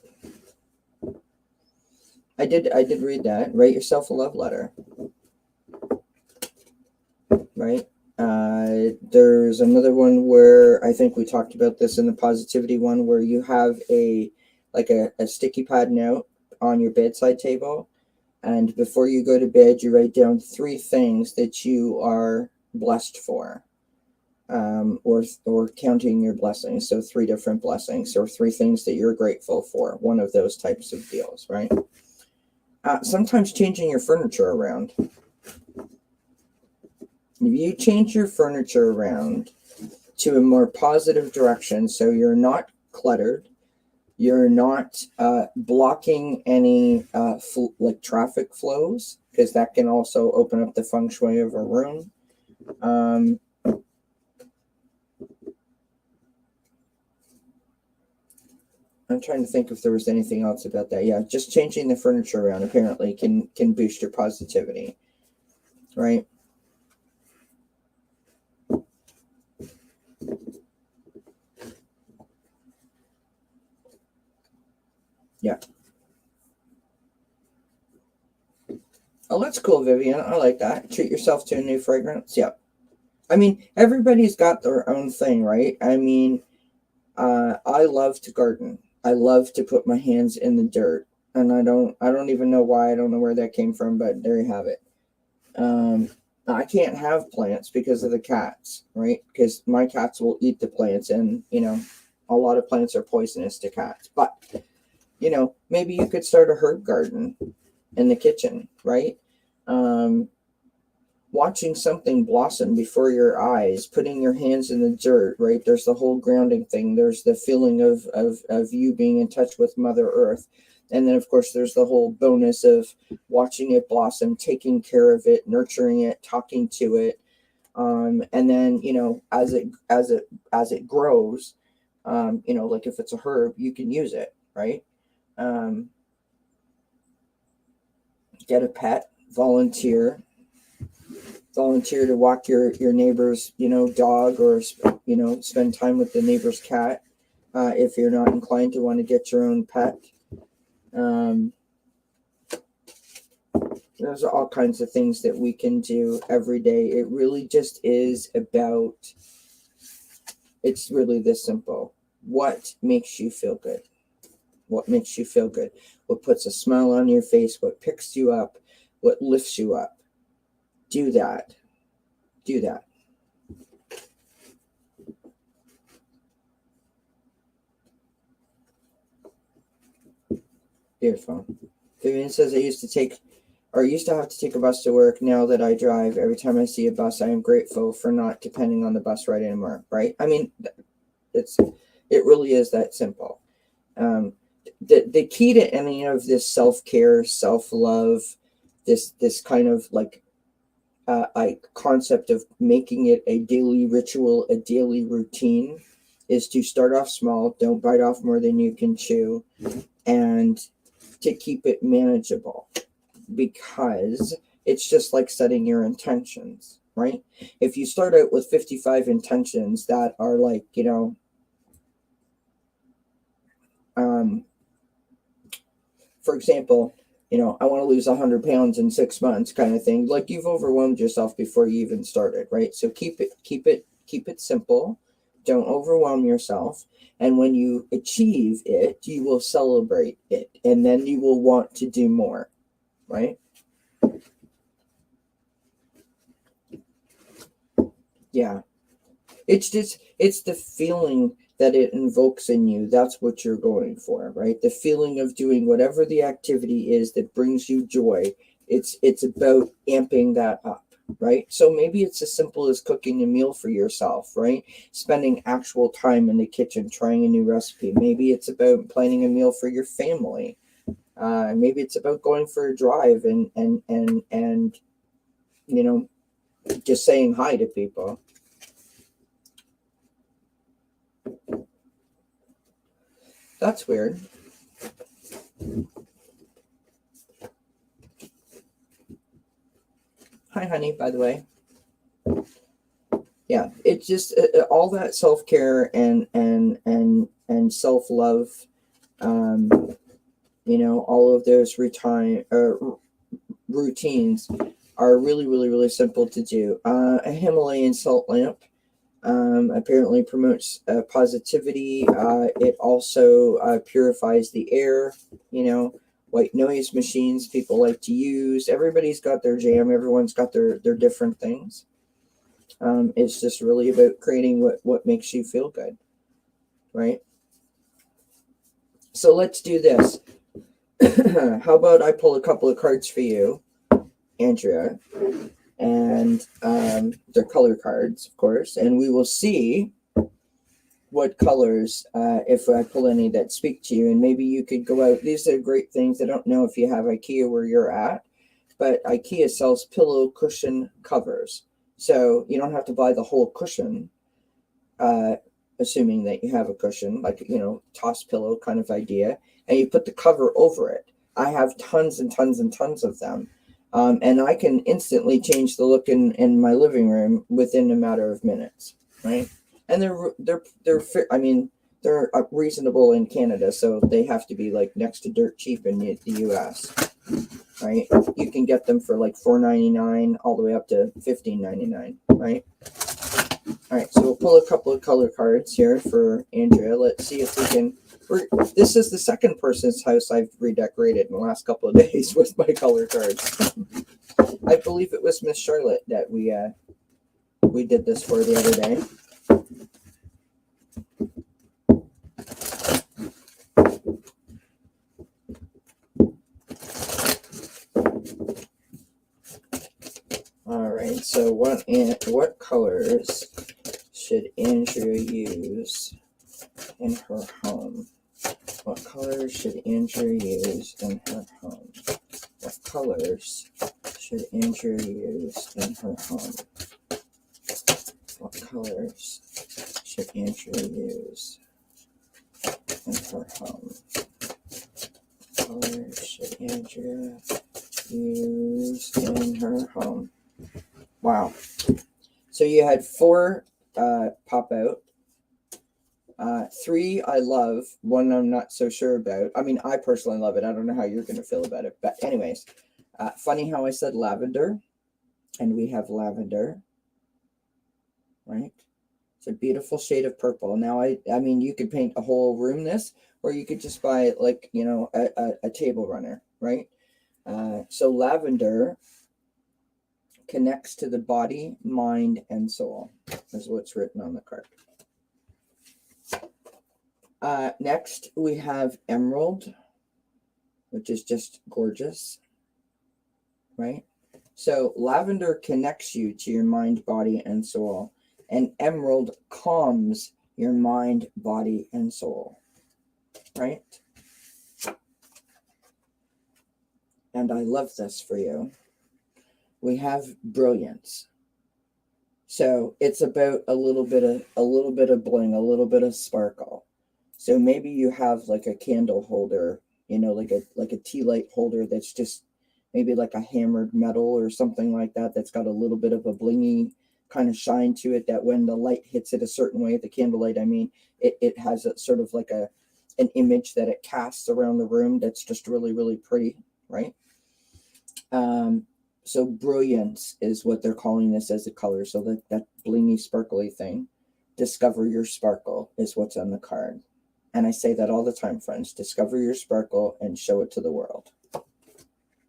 I did read that. Write yourself a love letter. Right? There's another one where I think we talked about this in the positivity one, where you have a sticky pad note on your bedside table, and before you go to bed, you write down 3 things that you are blessed for, or counting your blessings. So 3 different blessings, or 3 things that you're grateful for. One of those types of deals, right? Sometimes changing your furniture around. If you change your furniture around to a more positive direction, so you're not cluttered, you're not blocking any traffic flows, because that can also open up the feng shui of a room. I'm trying to think if there was anything else about that. Yeah, just changing the furniture around apparently can boost your positivity, right? Yeah. Oh, that's cool, Vivian. I like that. Treat yourself to a new fragrance. Yep. I mean, everybody's got their own thing, right? I mean, I love to garden. I love to put my hands in the dirt, and I don't even know why. I don't know where that came from, but there you have it. I can't have plants because of the cats, right? Because my cats will eat the plants, and a lot of plants are poisonous to cats. But maybe you could start a herb garden in the kitchen, right? Watching something blossom before your eyes, putting your hands in the dirt, right? There's the whole grounding thing. There's the feeling of you being in touch with Mother Earth. And then, of course, there's the whole bonus of watching it blossom, taking care of it, nurturing it, talking to it. And then, as it grows, like if it's a herb, you can use it, right? Get a pet, volunteer to walk your neighbor's dog, or spend time with the neighbor's cat, if you're not inclined to want to get your own pet. There's all kinds of things that we can do every day. It really just is about, it's really this simple. What makes you feel good? What makes you feel good? What puts a smile on your face? What picks you up? What lifts you up? Do that. Do that. Beautiful. Vivian says, I used to have to take a bus to work. Now that I drive, every time I see a bus, I am grateful for not depending on the bus ride anymore, right? I mean, it really is that simple. The key to any of this self-care, self-love, this kind of concept of making it a daily ritual, a daily routine, is to start off small. Don't bite off more than you can chew, and to keep it manageable, because it's just like setting your intentions, right? If you start out with 55 intentions that are for example, I want to lose 100 pounds in 6 months, kind of thing. Like, you've overwhelmed yourself before you even started, right? So keep it simple. Don't overwhelm yourself. And when you achieve it, you will celebrate it, and then you will want to do more, right? Yeah. It's the feeling that it invokes in you. That's what you're going for, right? The feeling of doing whatever the activity is that brings you joy. It's about amping that up, right? So maybe it's as simple as cooking a meal for yourself, right? Spending actual time in the kitchen, trying a new recipe. Maybe it's about planning a meal for your family. Maybe it's about going for a drive and you know, just saying hi to people. That's weird. Hi, honey, by the way. Yeah, it's just all that self-care and self-love. You know, all of those routines are really, really, really simple to do. A Himalayan salt lamp apparently promotes positivity. It also purifies the air. You know, white noise machines people like to use. Everybody's got their jam. Everyone's got their different things. It's just really about creating what makes you feel good, right? So let's do this. How about I pull a couple of cards for you, Andrea, and they're color cards, of course, and we will see what colors, if I pull any that speak to you, and maybe you could go out. These are great things. I don't know if you have IKEA where you're at, but IKEA sells pillow cushion covers, so you don't have to buy the whole cushion. Assuming that you have a cushion, like, you know, toss pillow kind of idea, and you put the cover over it. I have tons and tons and tons of them. And I can instantly change the look in my living room within a matter of minutes, right? And I mean, they're reasonable in Canada, so they have to be like next to dirt cheap in the US, right? You can get them for like $4.99 all the way up to $15.99, right? All right, so we'll pull a couple of color cards here for Andrea. Let's see if we can. This is the second person's house I've redecorated in the last couple of days with my color cards. I believe it was Miss Charlotte that we did this for the other day. All right, so what colors should Andrea use in her home? What colors should Andrea use in her home? What colors should Andrea use in her home? What colors should Andrea use in her home? What colors should Andrea use in her home? Wow. So you had 4 pop out. 3 I love. 1 I'm not so sure about. I mean, I personally love it. I don't know how you're going to feel about it. But anyways, funny how I said lavender. And we have lavender. Right? It's a beautiful shade of purple. Now, I mean, you could paint a whole room this, or you could just buy, like, you know, a table runner, right? So lavender connects to the body, mind, and soul, is what's written on the card. Next, we have emerald, which is just gorgeous, right? So lavender connects you to your mind, body, and soul, and emerald calms your mind, body, and soul, right? And I love this for you. We have brilliance. So it's about a little bit of bling, a little bit of sparkle. So maybe you have like a candle holder, you know, like a tea light holder that's just maybe like a hammered metal or something like that, that's got a little bit of a blingy kind of shine to it, that when the light hits it a certain way, the candlelight, I mean, it has a sort of like an image that it casts around the room that's just really, really pretty, right? So brilliance is what they're calling this as a color. So that blingy, sparkly thing. Discover your sparkle is what's on the card. And I say that all the time, friends. Discover your sparkle and show it to the world.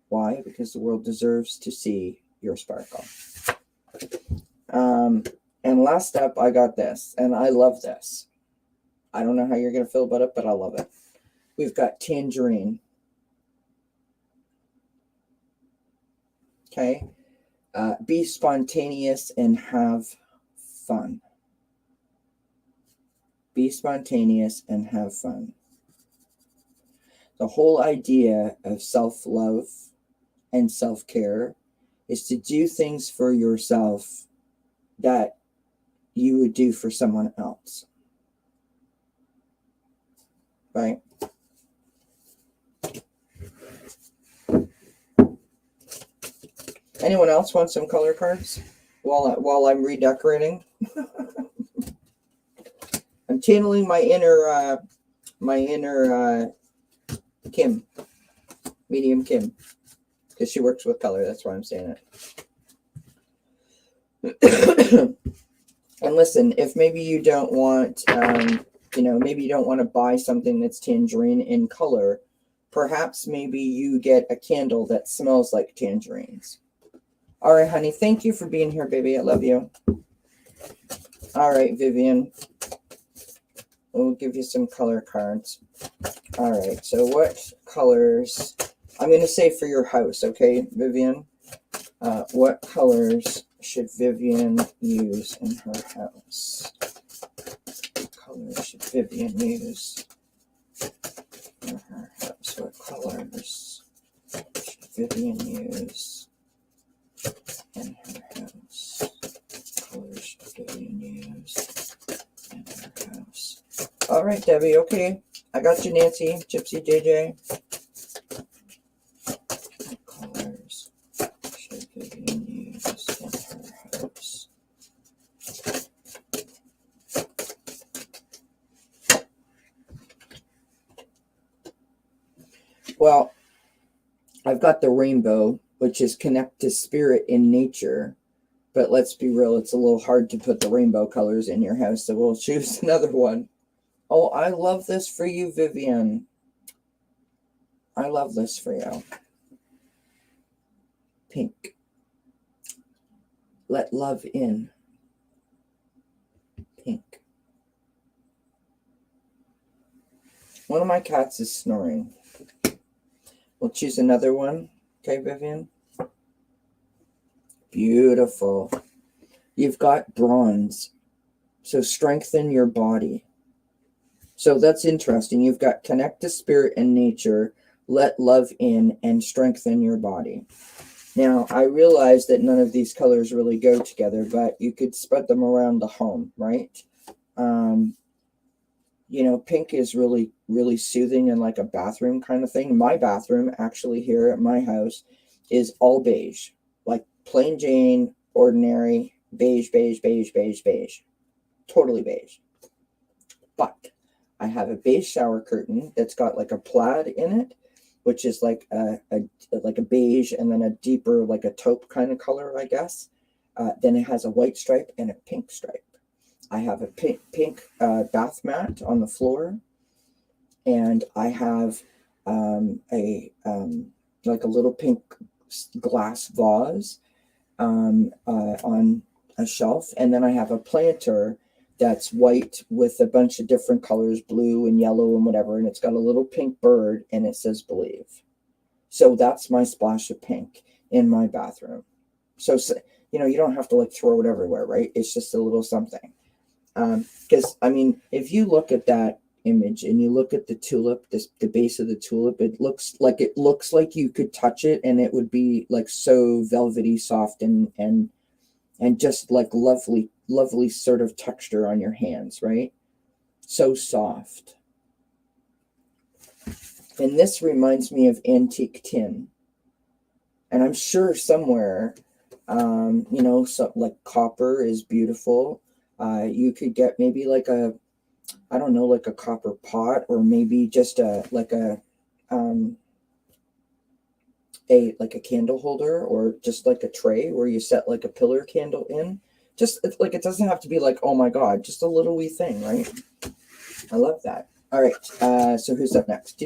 Why? Because the world deserves to see your sparkle. And last up, I got this. And I love this. I don't know how you're going to feel about it, but I love it. We've got tangerine. Okay. Be spontaneous and have fun. Be spontaneous and have fun. The whole idea of self-love and self-care is to do things for yourself that you would do for someone else. Right? Anyone else want some color cards while I'm redecorating? I'm channeling my inner Kim, medium Kim, because she works with color. That's why I'm saying it. And listen, if maybe you don't want, maybe you don't want to buy something that's tangerine in color, perhaps maybe you get a candle that smells like tangerines. All right, honey. Thank you for being here, baby. I love you. All right, Vivian. We'll give you some color cards. All right. So what colors? I'm going to say for your house, okay, Vivian? What colors should Vivian use in her house? What colors should Vivian use in her house? What colors should Vivian use in her house? Colors should Vivian use in her house? All right, Debbie. Okay, I got you, Nancy. Gypsy Jj. What colors should Vivian use in her house? Well, I've got the rainbow, which is connect to spirit in nature. But let's be real, it's a little hard to put the rainbow colors in your house, so we'll choose another one. Oh, I love this for you, Vivian. I love this for you. Pink. Let love in. Pink. One of my cats is snoring. We'll choose another one. Okay, Vivian? Beautiful. You've got bronze. So strengthen your body. So that's interesting. You've got connect to spirit and nature, let love in, and strengthen your body. Now, I realize that none of these colors really go together, but you could spread them around the home, right? Pink is really, really soothing and like a bathroom kind of thing. My bathroom, actually, here at my house, is all beige. Like plain Jane, ordinary, beige, beige, beige, beige, beige. Totally beige. But I have a beige shower curtain that's got like a plaid in it, which is like a beige and then a deeper, like a taupe kind of color, I guess. Then it has a white stripe and a pink stripe. I have a pink bath mat on the floor, and I have like a little pink glass vase on a shelf, and then I have a planter that's white with a bunch of different colors, blue and yellow and whatever, and it's got a little pink bird, and it says believe. So that's my splash of pink in my bathroom. So you don't have to like throw it everywhere, right? It's just a little something. Because if you look at that image and you look at the tulip, the base of the tulip, it looks like you could touch it and it would be like so velvety soft and just like lovely sort of texture on your hands, right? So soft. And this reminds me of antique tin. And I'm sure somewhere, so like copper is beautiful. You could get maybe like a copper pot, or maybe just a candle holder, or just like a tray where you set like a pillar candle in. Just like, it doesn't have to be like, oh my God, just a little wee thing, right? I love that. All right. So who's up next?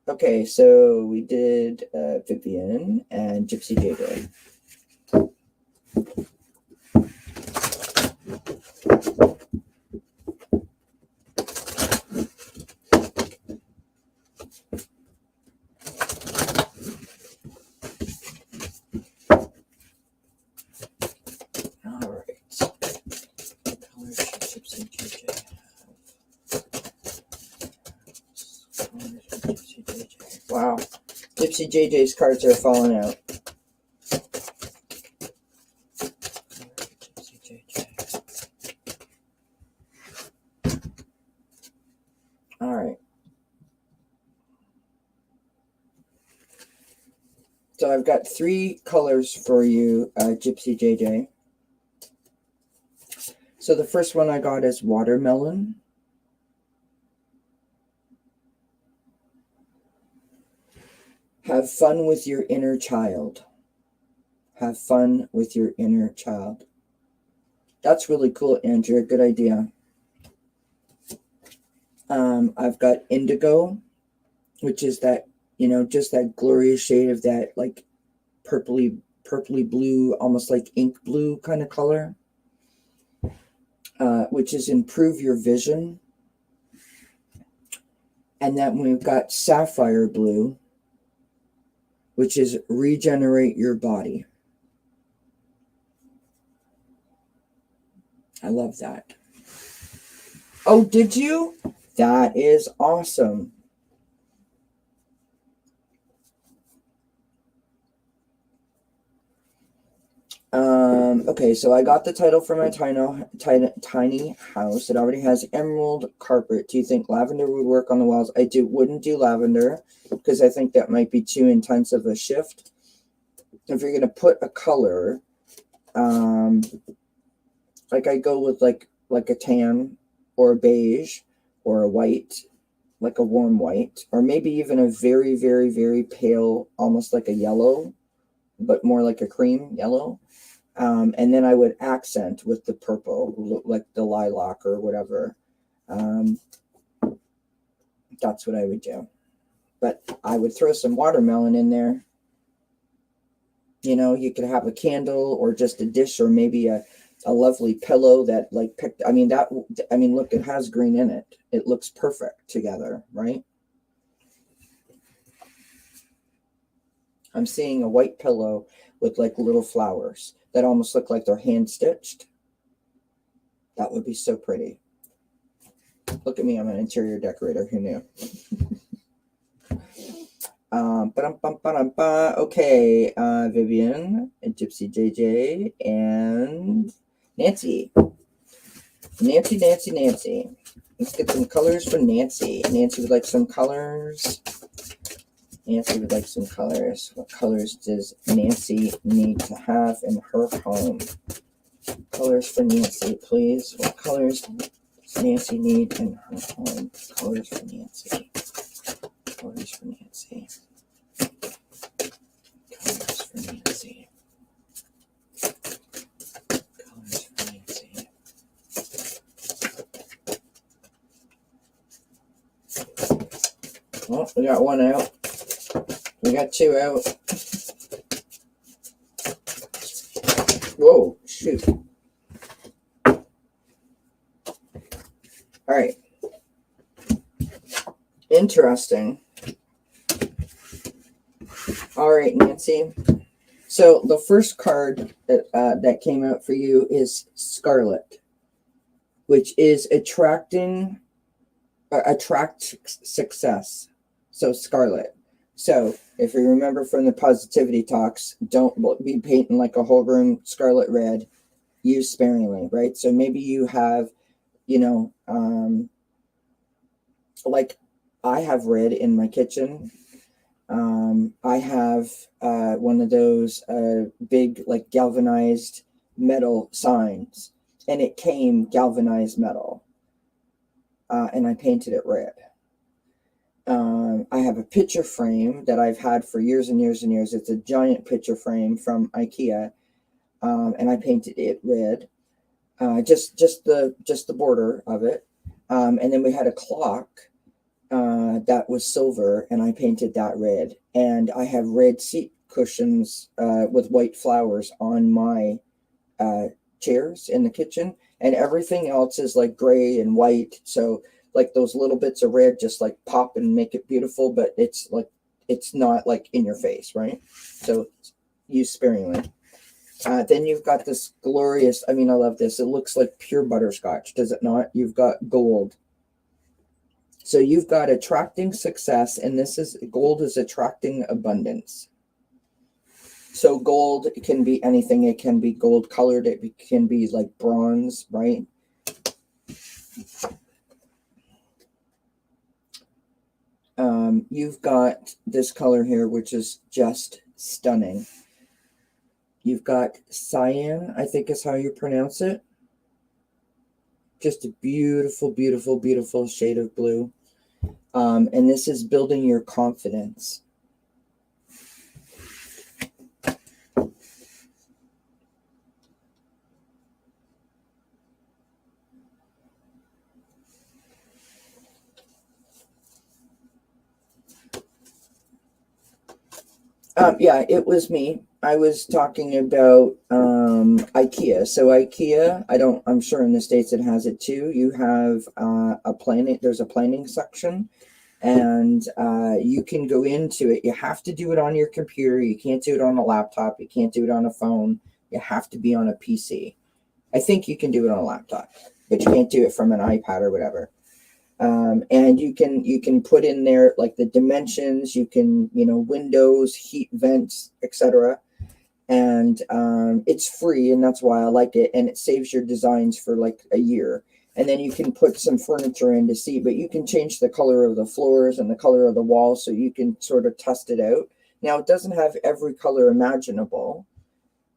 Okay, so we did Vivian and Gypsy Jj. Wow. Gypsy Jj's cards are falling out. Gypsy JJ. All right. So I've got 3 colors for you, Gypsy JJ. So the first one I got is watermelon. Have fun with your inner child. Have fun with your inner child. That's really cool, Andrea. Good idea. I've got indigo, which is that, just that glorious shade of that like purpley blue, almost like ink blue kind of color, which is improve your vision. And then we've got sapphire blue, which is regenerate your body. I love that. Oh, did you? That is awesome. Okay, so I got the title for my tiny house. It already has emerald carpet. Do you think lavender would work on the walls? I wouldn't do lavender because I think that might be too intense of a shift. If you're gonna put a color, like I go with like a tan or a beige or a white, like a warm white, or maybe even a very, very, very pale, almost like a yellow, but more like a cream yellow. And then I would accent with the purple, like the lilac or whatever. That's what I would do. But I would throw some watermelon in there. You could have a candle or just a dish or maybe a lovely pillow that like picked. Look, it has green in it. It looks perfect together, right? I'm seeing a white pillow with like little flowers that almost look like they're hand stitched. That would be so pretty. Look at me, I'm an interior decorator. Who knew? Okay, Vivian and Gypsy JJ and Nancy. Nancy. Let's get some colors for Nancy. Nancy would like some colors. What colors does Nancy need to have in her home? Colors for Nancy, please. What colors does Nancy need in her home? Colors for Nancy. Colors for Nancy. Colors for Nancy. Colors for Nancy. Well, we got one out. We got 2 out. Whoa, shoot. All right. Interesting. All right, Nancy. So the first card that came out for you is Scarlet, which is attract success. So Scarlet. So if you remember from the positivity talks, don't be painting like a whole room scarlet red. Use sparingly, right? So maybe you have, like I have red in my kitchen. I have one of those big like galvanized metal signs, and it came galvanized metal, and I painted it red. I have a picture frame that I've had for years and years and years. It's a giant picture frame from IKEA, and I painted it red, just the border of it. And then we had a clock that was silver, and I painted that red. And I have red seat cushions with white flowers on my chairs in the kitchen, and everything else is like gray and white. So like those little bits of red just like pop and make it beautiful, but it's not like in your face, right? So use sparingly. Then you've got this glorious, I love this. It looks like pure butterscotch, does it not? You've got gold. So you've got attracting success, and this is gold is attracting abundance. So gold can be anything. It can be gold colored. It can be like bronze, right? You've got this color here, which is just stunning. You've got cyan, I think is how you pronounce it. Just a beautiful, beautiful, beautiful shade of blue. And this is building your confidence. Yeah, it was me. I was talking about IKEA. So IKEA, I'm sure in the States it has it too. You have there's a planning section, and you can go into it. You have to do it on your computer. You can't do it on a laptop. You can't do it on a phone. You have to be on a PC. I think you can do it on a laptop, but you can't do it from an iPad or whatever. And you can put in there like the dimensions, you can, windows, heat, vents, etc. And it's free, and that's why I like it. And it saves your designs for like a year. And then you can put some furniture in to see, but you can change the color of the floors and the color of the walls, so you can sort of test it out. Now, it doesn't have every color imaginable,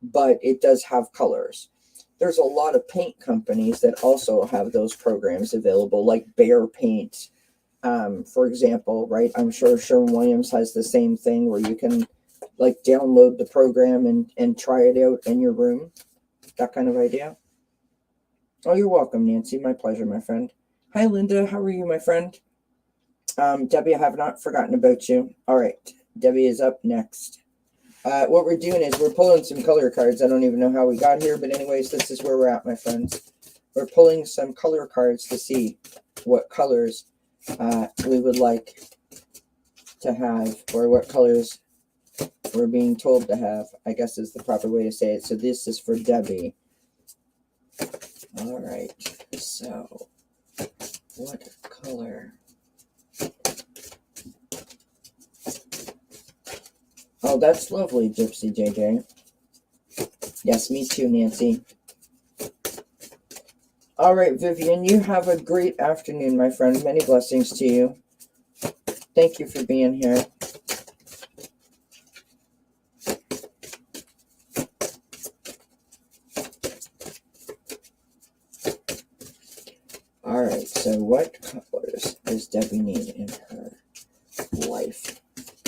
but it does have colors. There's a lot of paint companies that also have those programs available, like Bear Paint, for example, right? I'm sure Sherwin-Williams has the same thing where you can like download the program and try it out in your room, that kind of idea. Oh, you're welcome, Nancy. My pleasure, my friend. Hi, Linda. How are you, my friend? Debbie, I have not forgotten about you. All right. Debbie is up next. What we're doing is we're pulling some color cards. I don't even know how we got here, but anyways, this is where we're at, my friends. We're pulling some color cards to see what colors we would like to have, or what colors we're being told to have, I guess is the proper way to say it. So this is for Debbie. All right. So what color? Oh, that's lovely, Gypsy Jj. Yes, me too, Nancy. All right, Vivian, you have a great afternoon, my friend. Many blessings to you. Thank you for being here. All right, so what colors does Debbie need in her life?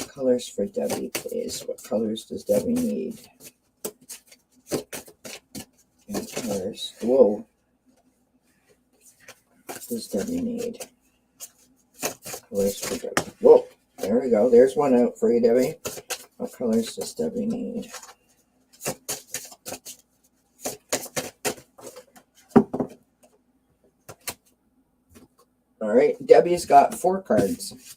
Colors for Debbie, please. What colors does Debbie need? And colors. Whoa. What does Debbie need? Colors for Debbie. Whoa. There we go. There's one out for you, Debbie. What colors does Debbie need? All right. Debbie's got 4 cards.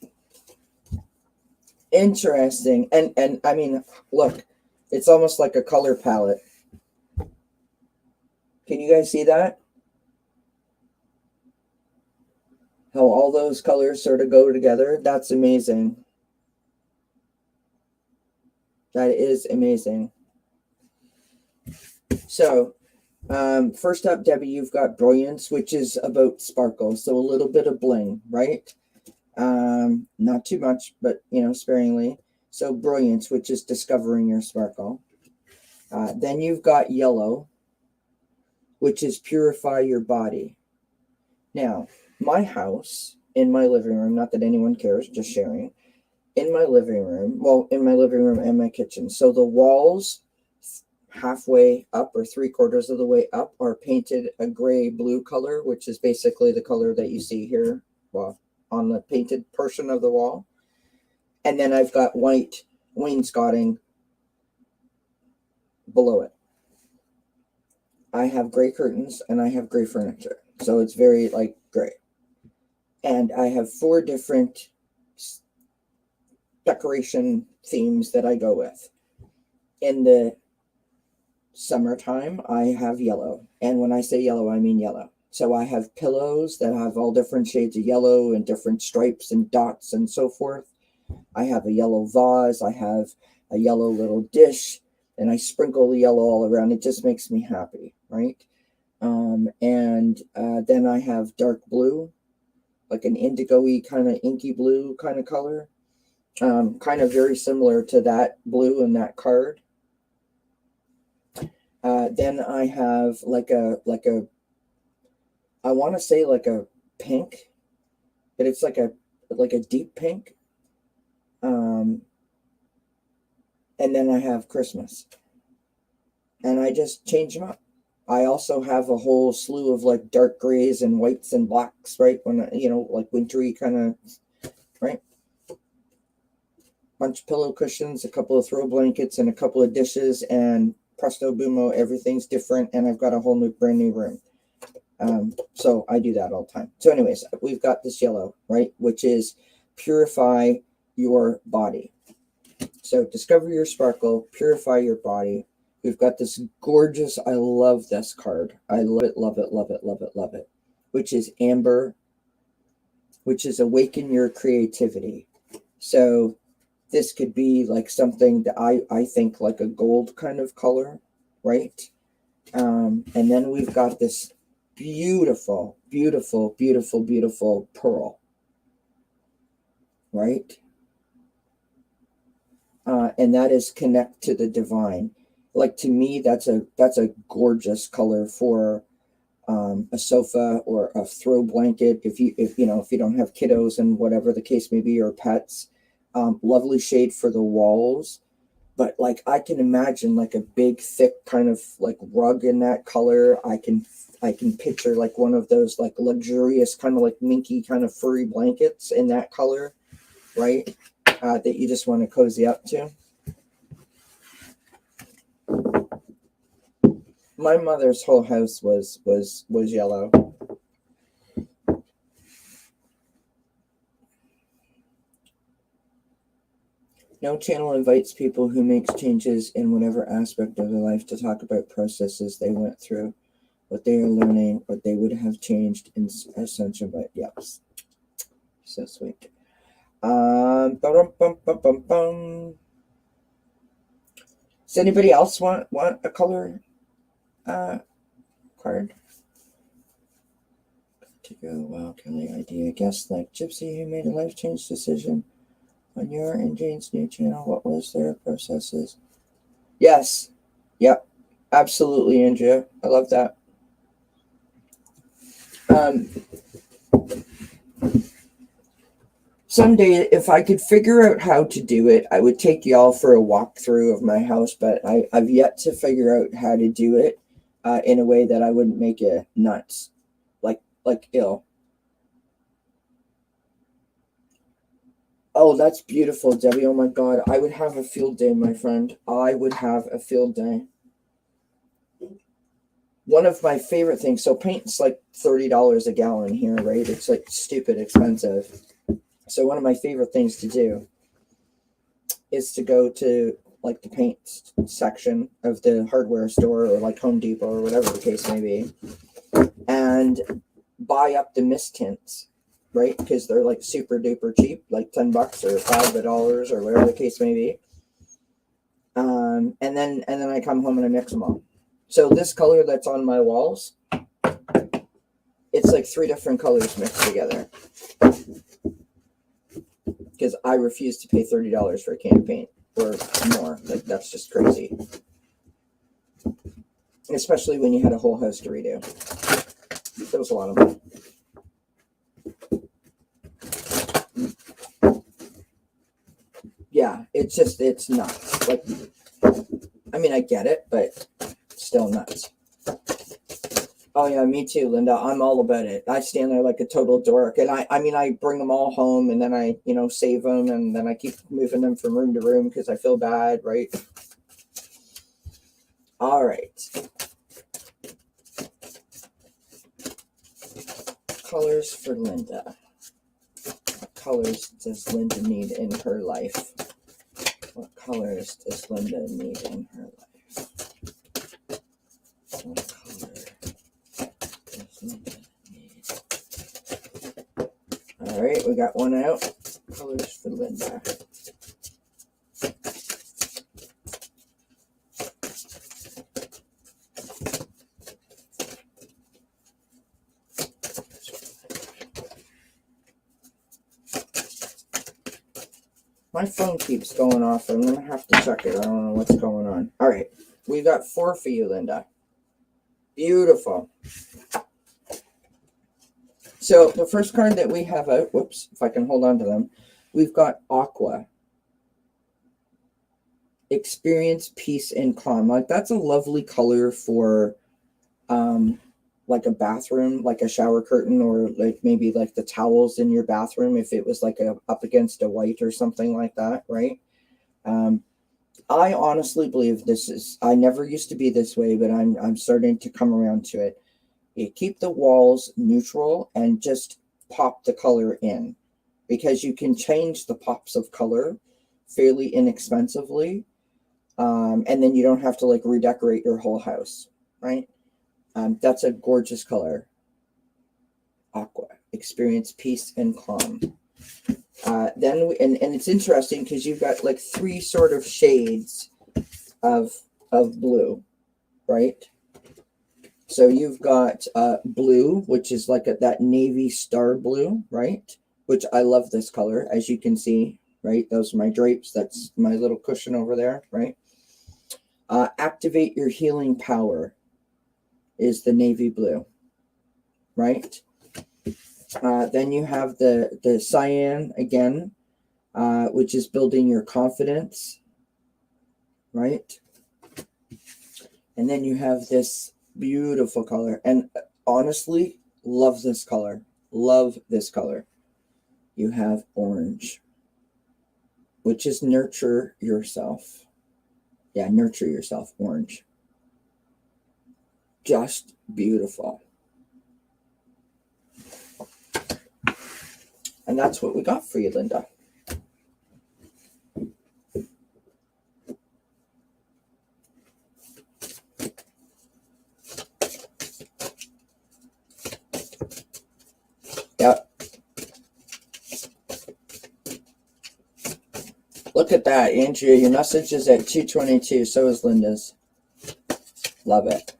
Interesting. And I mean, look, it's almost like a color palette. Can you guys see that? How all those colors sort of go together? That's amazing. That is amazing. So, first up, Debbie, you've got Brilliance, which is about sparkle. So a little bit of bling, right? Not too much, but, sparingly. So Brilliance, which is discovering your sparkle. Then you've got Yellow, which is purify your body. Now, my house, in my living room, not that anyone cares, just sharing, in my living room and my kitchen. So the walls halfway up or 3/4 of the way up are painted a gray-blue color, which is basically the color that you see here, well, on the painted portion of the wall. And then I've got white wainscoting below it. I have gray curtains and I have gray furniture. So it's very like gray. And I have 4 different decoration themes that I go with. In the summertime, I have yellow. And when I say yellow, I mean yellow. So I have pillows that have all different shades of yellow and different stripes and dots and so forth. I have a yellow vase. I have a yellow little dish, and I sprinkle the yellow all around. It just makes me happy, right? Then I have dark blue, like an indigo-y kind of inky blue kind of color. Kind of very similar to that blue in that card. Then I have I want to say like a pink, but it's like a deep pink. And then I have Christmas, and I just change them up. I also have a whole slew of like dark grays and whites and blacks, right? When like wintry kind of, right? Bunch of pillow cushions, a couple of throw blankets, and a couple of dishes, and presto boomo, everything's different, and I've got a whole brand new room. So I do that all the time. So anyways, we've got this yellow, right, which is purify your body. So discover your sparkle, purify your body. We've got this gorgeous, I love this card. I love it, love it, love it, love it, love it, which is amber, which is awaken your creativity. So this could be like something that I think like a gold kind of color, right? And then we've got this beautiful, beautiful, beautiful, beautiful pearl, right? And that is connect to the divine. Like, to me, that's a gorgeous color for a sofa or a throw blanket. If you don't have kiddos and whatever the case may be, or pets, lovely shade for the walls. But like, I can imagine like a big, thick kind of like rug in that color. I can picture like one of those like luxurious kind of like minky kind of furry blankets in that color, right? That you just want to cozy up to. My mother's whole house was yellow. No channel invites people who makes changes in whatever aspect of their life to talk about processes they went through, what they are learning, what they would have changed in essential. But yep, so sweet. Does anybody else want a color card? To go, wow, Kelly idea. Guess like Gypsy, who made a life change decision on your and Jane's new channel. What was their processes? Yes. Yep. Absolutely, Andrea. I love that. Someday, if I could figure out how to do it, I would take y'all for a walkthrough of my house, but I've yet to figure out how to do it in a way that I wouldn't make you nuts. Like ill. Oh, that's beautiful, Debbie. Oh my God. I would have a field day, my friend. I would have a field day. One of my favorite things, so paint's like $30 a gallon here, right? It's like stupid expensive. So one of my favorite things to do is to go to like the paint section of the hardware store or like Home Depot or whatever the case may be, and buy up the mist tints, right? Because they're like super duper cheap, like $10 or $5 or whatever the case may be. And then I come home and I mix them all. So this color that's on my walls, it's like 3 different colors mixed together. Because I refuse to pay $30 for a can of paint or more. Like, that's just crazy. Especially when you had a whole house to redo. That was a lot of money. Yeah, it's nuts. Like, I mean, I get it, but still nuts. Oh yeah, me too, Linda. I'm all about it. I stand there like a total dork, and I bring them all home, and then I save them, and then I keep moving them from room to room because I feel bad, right? All right. Colors for Linda. What colors does Linda need in her life? What colors does Linda need in her life? What color does Linda right, we got one out. Colors for Linda. My phone keeps going off. I'm going to have to check it. I don't know what's going on. All right. We got 4 for you, Linda. Beautiful. So the first card that we have out, whoops, if I can hold on to them, we've got Aqua. Experience peace and calm. Like, that's a lovely color for like a bathroom, like a shower curtain, or like maybe like the towels in your bathroom if it was like up against a white or something like that, right? I honestly believe this is, I never used to be this way, but I'm starting to come around to it. You keep the walls neutral and just pop the color in, because you can change the pops of color fairly inexpensively, and then you don't have to like redecorate your whole house, right? That's a gorgeous color. Aqua. Experience peace and calm. Then and it's interesting because you've got like 3 sort of shades of blue, right? So you've got blue, which is like that navy star blue, right? Which I love this color, as you can see, right? Those are my drapes. That's my little cushion over there, right? Activate your healing power is the navy blue, right? Then you have the cyan again, which is building your confidence, right? And then you have this beautiful color, and honestly, love this color. Love this color. You have orange, which is nurture yourself. Yeah, nurture yourself, orange. Just beautiful. And that's what we got for you, Linda. Yep. Look at that, Andrea. Your message is at 2:22. So is Linda's. Love it.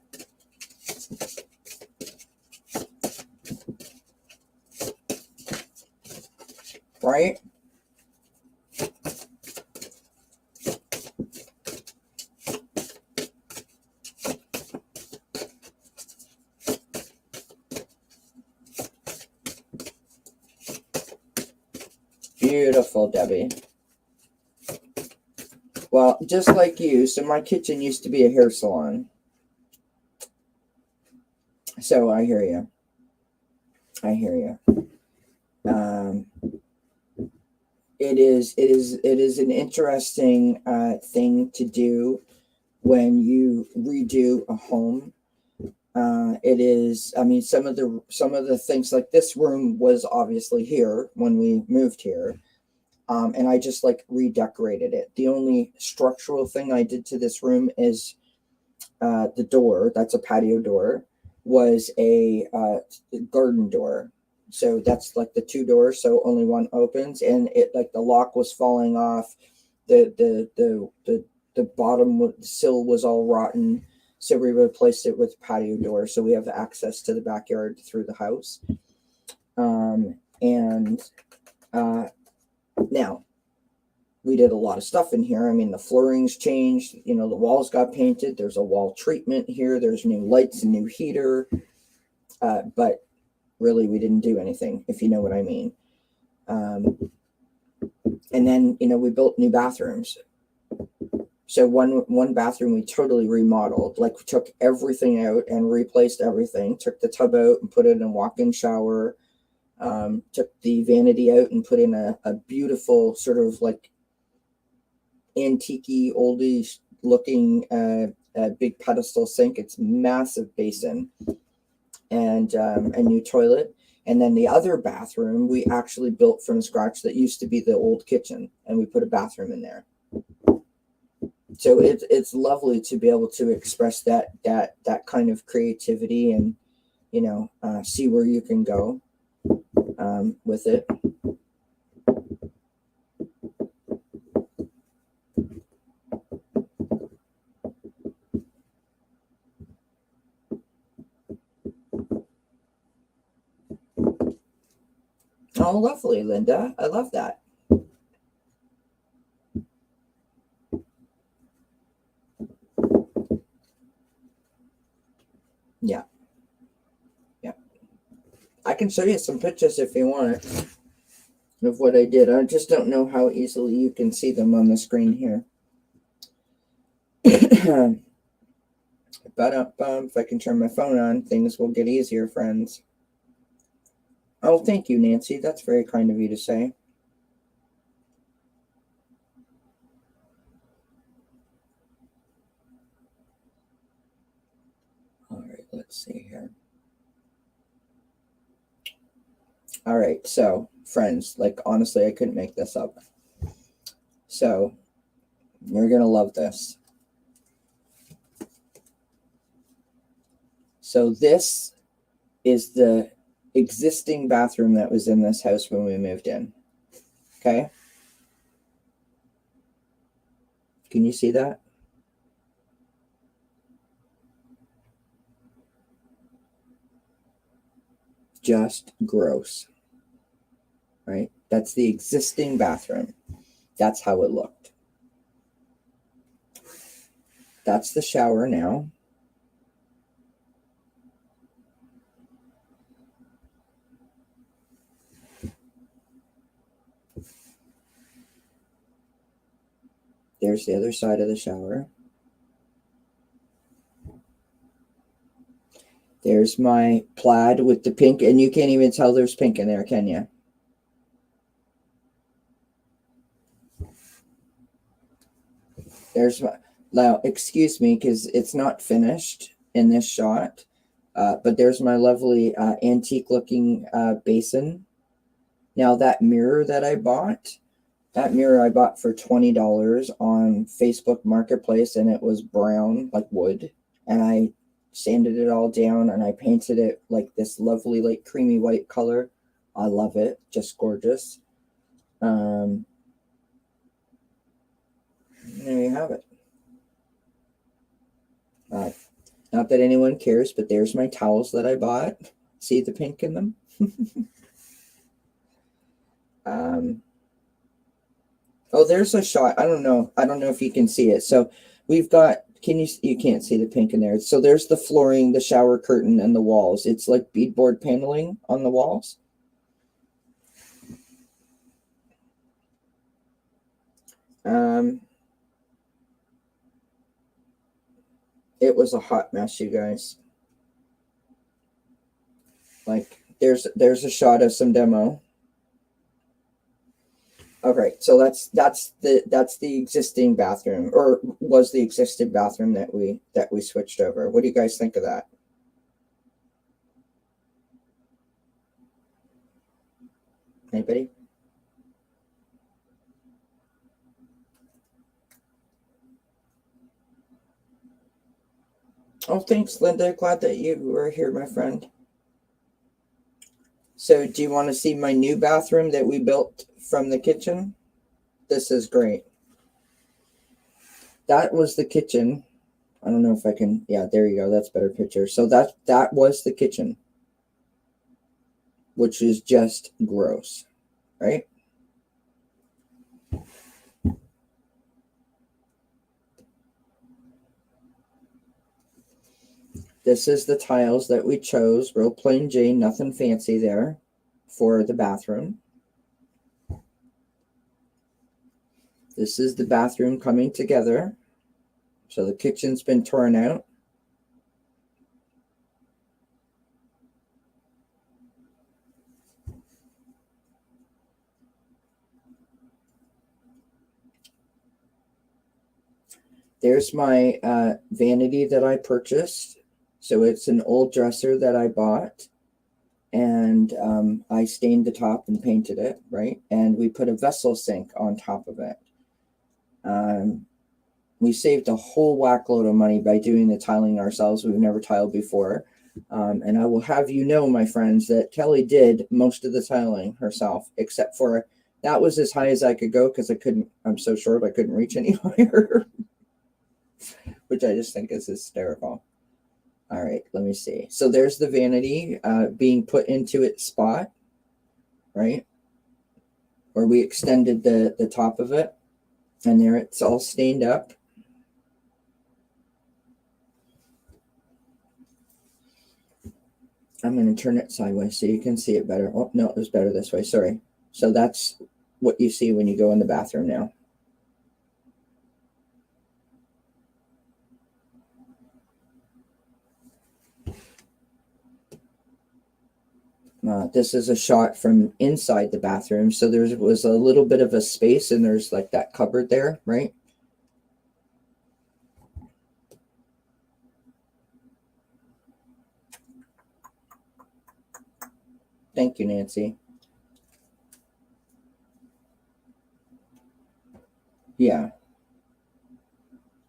Right? Beautiful, Debbie. Well, just like you, so my kitchen used to be a hair salon. So I hear you. I hear you. It is an interesting thing to do when you redo a home. It is, I mean, some of the things, like this room was obviously here when we moved here. And I just like redecorated it. The only structural thing I did to this room is the door, that's a patio door, was a garden door. So that's like the 2 doors, so only one opens, and it, like, the lock was falling off. The bottom sill was all rotten, so we replaced it with patio door, so we have access to the backyard through the house. Now we did a lot of stuff in here. I mean, the floorings changed, you know, the walls got painted, there's a wall treatment here, there's new lights and new heater, but really we didn't do anything, if you know what I mean. And then, you know, we built new bathrooms. So one bathroom we totally remodeled, like we took everything out and replaced everything, took the tub out and put it in a walk-in shower, took the vanity out and put in a beautiful sort of like antique-y, oldie looking big pedestal sink. It's massive basin, and a new toilet. And then the other bathroom we actually built from scratch, that used to be the old kitchen, and we put a bathroom in there. So it's lovely to be able to express that kind of creativity, and, you know, see where you can go. with it. Oh, lovely, Linda. I love that. Yeah. Yeah. I can show you some pictures if you want it of what I did. I just don't know how easily you can see them on the screen here. But if I can turn my phone on, things will get easier, friends. Oh, thank you, Nancy. That's very kind of you to say. All right, let's see here. All right, so friends, like honestly, I couldn't make this up. So you're gonna love this. So this is the existing bathroom that was in this house when we moved in. Okay. Can you see that? Just gross. Right? That's the existing bathroom. That's how it looked. That's the shower now. There's the other side of the shower. There's my plaid with the pink, and you can't even tell there's pink in there, can you? There's my, now, excuse me, because it's not finished in this shot, but there's my lovely antique-looking basin. Now, that mirror that I bought for $20 on Facebook Marketplace, and it was brown, like wood, and I sanded it all down, and I painted it like this lovely, like creamy white color. I love it, just gorgeous. There you have it. Not that anyone cares, but there's my towels that I bought. See the pink in them? Oh, there's a shot. I don't know if you can see it. So we've got, you can't see the pink in there. So there's the flooring, the shower curtain, and the walls. It's like beadboard paneling on the walls. It was a hot mess, you guys. Like there's a shot of some demo. Okay, so that's the existing bathroom, or was the existing bathroom that we switched over. What do you guys think of that? Anybody? Oh, thanks, Linda. Glad that you were here, my friend. So do you want to see my new bathroom that we built from the kitchen? This is great. That was the kitchen. I don't know if I can. Yeah, there you go. That's a better picture. So that was the kitchen, which is just gross, right? This is the tiles that we chose. Real plain Jane, nothing fancy there for the bathroom. This is the bathroom coming together. So the kitchen's been torn out. There's my vanity that I purchased. So it's an old dresser that I bought. And I stained the top and painted it, right? And we put a vessel sink on top of it. We saved a whole whack load of money by doing the tiling ourselves. We've never tiled before. And I will have you know, my friends, that Kelly did most of the tiling herself, except for that was as high as I could go because I'm so short I couldn't reach any higher, which I just think is hysterical. All right, let me see. So there's the vanity being put into its spot, right? Where we extended the top of it, and there it's all stained up. I'm going to turn it sideways so you can see it better. Oh, no, it was better this way. Sorry. So that's what you see when you go in the bathroom now. This is a shot from inside the bathroom. So there was a little bit of a space, and there's like that cupboard there, right? Thank you, Nancy. Yeah.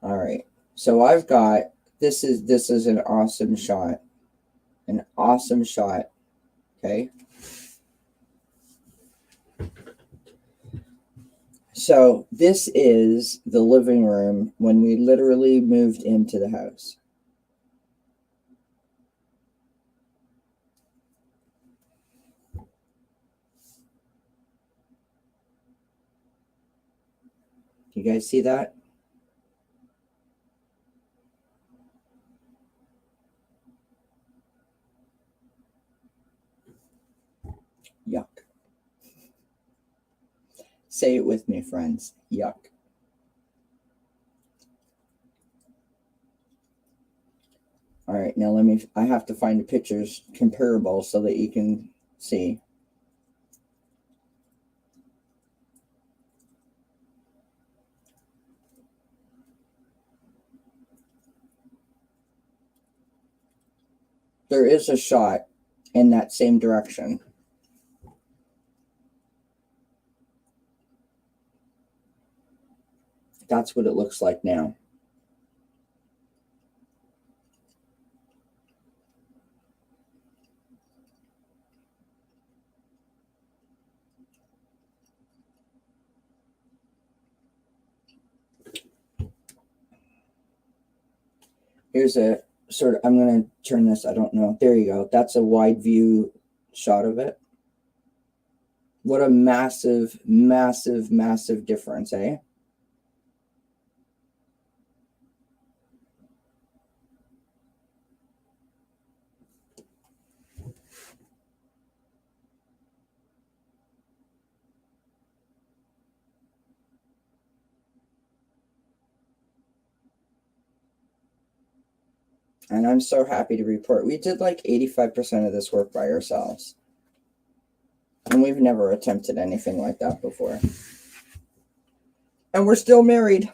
All right. So I've got, this is an awesome shot. An awesome shot. Okay. So this is the living room when we literally moved into the house. You guys see that? Yuck. Say it with me, friends. Yuck. All right, now I have to find the pictures comparable so that you can see. There is a shot in that same direction. That's what it looks like now. Here's a sort of, I'm going to turn this, I don't know. There you go. That's a wide view shot of it. What a massive, massive, massive difference, eh? And I'm so happy to report we did like 85% of this work by ourselves. And we've never attempted anything like that before. And we're still married.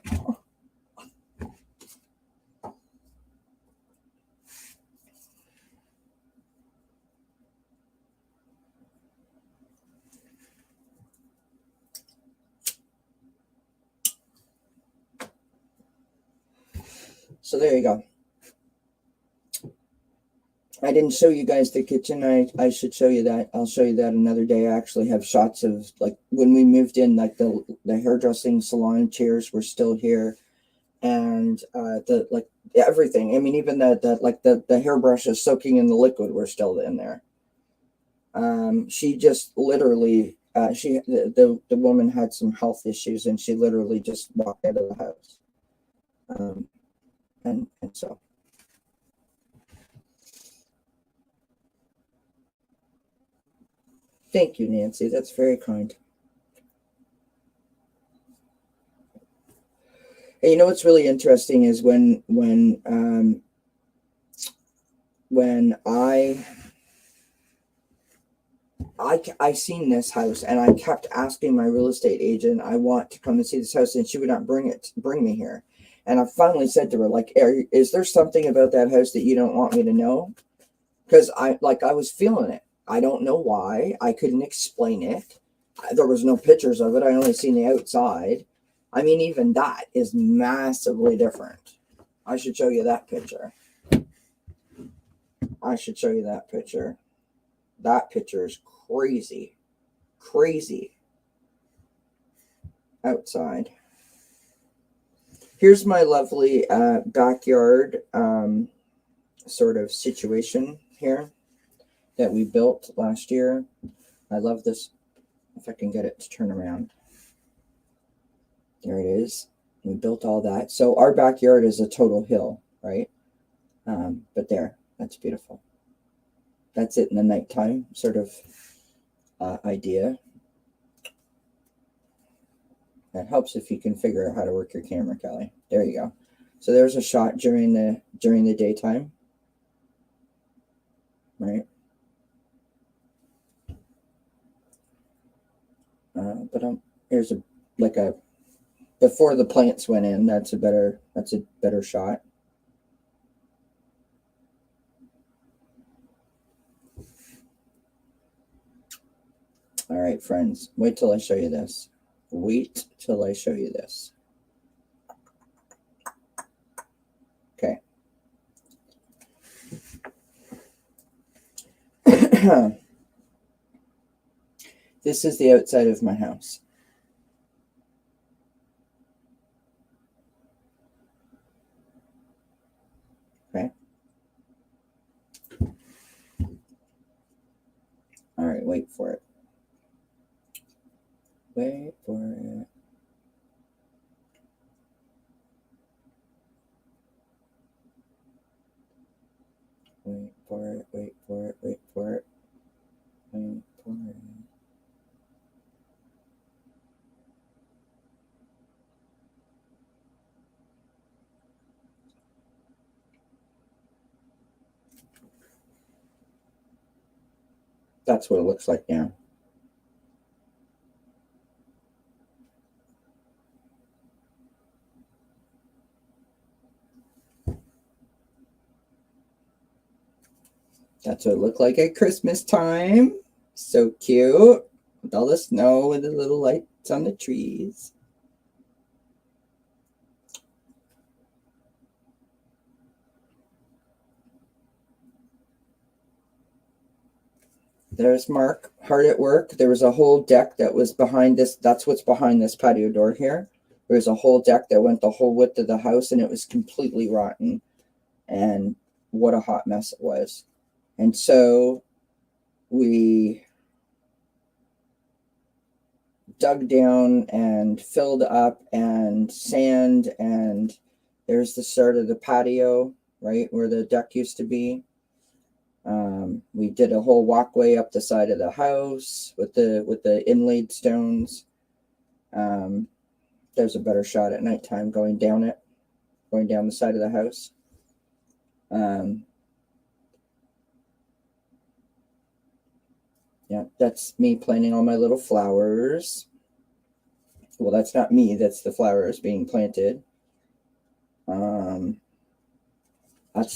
So there you go. I didn't show you guys the kitchen. I should show you that. I'll show you that another day. I actually have shots of like when we moved in, like the hairdressing salon chairs were still here, and the like everything. I mean, even the hairbrushes soaking in the liquid were still in there. She just literally the woman had some health issues, and she literally just walked out of the house. And so. Thank you, Nancy. That's very kind. And you know what's really interesting is when I seen this house, and I kept asking my real estate agent, I want to come and see this house, and she would not bring me here. And I finally said to her, like, is there something about that house that you don't want me to know? Because I was feeling it. I don't know why. I couldn't explain it. There was no pictures of it. I only seen the outside. I mean, even that is massively different. I should show you that picture. I should show you that picture. That picture is crazy. Crazy. Outside. Here's my lovely backyard sort of situation here that we built last year. I love this. If I can get it to turn around. There it is. We built all that. So our backyard is a total hill, right? But there, that's beautiful. That's it in the nighttime sort of idea. That helps if you can figure out how to work your camera, Kelly. There you go. So there's a shot during the daytime, right? But here's a before the plants went in. That's a better shot. All right, friends. Wait till I show you this. Wait till I show you this. Okay. This is the outside of my house. Okay. All right, wait for it. Wait for it. Wait for it, wait for it, wait for it. Wait for it. That's what it looks like now. That's what it looked like at Christmas time. So cute. With all the snow and the little lights on the trees. There's Mark, hard at work. There was a whole deck that was behind this. That's what's behind this patio door here. There was a whole deck that went the whole width of the house, and it was completely rotten. And what a hot mess it was. And so we dug down and filled up and sand, and there's the start of the patio, right where the deck used to be. We did a whole walkway up the side of the house with the inlaid stones. There's a better shot at nighttime going down the side of the house. Yeah, that's me planting all my little flowers. Well, that's not me, that's the flowers being planted. That's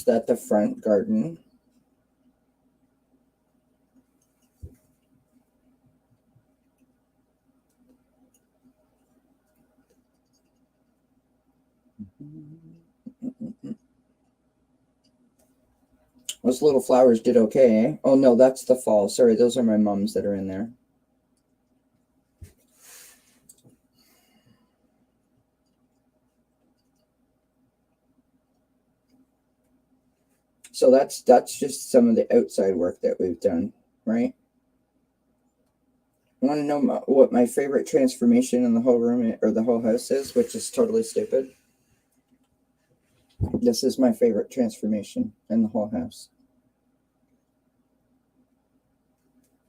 the front garden. Those little flowers did okay, eh? Oh no, that's the fall. Sorry, those are my mums that are in there. So that's just some of the outside work that we've done, right? I want to know what my favorite transformation in the whole room or the whole house is, which is totally stupid. This is my favorite transformation in the whole house.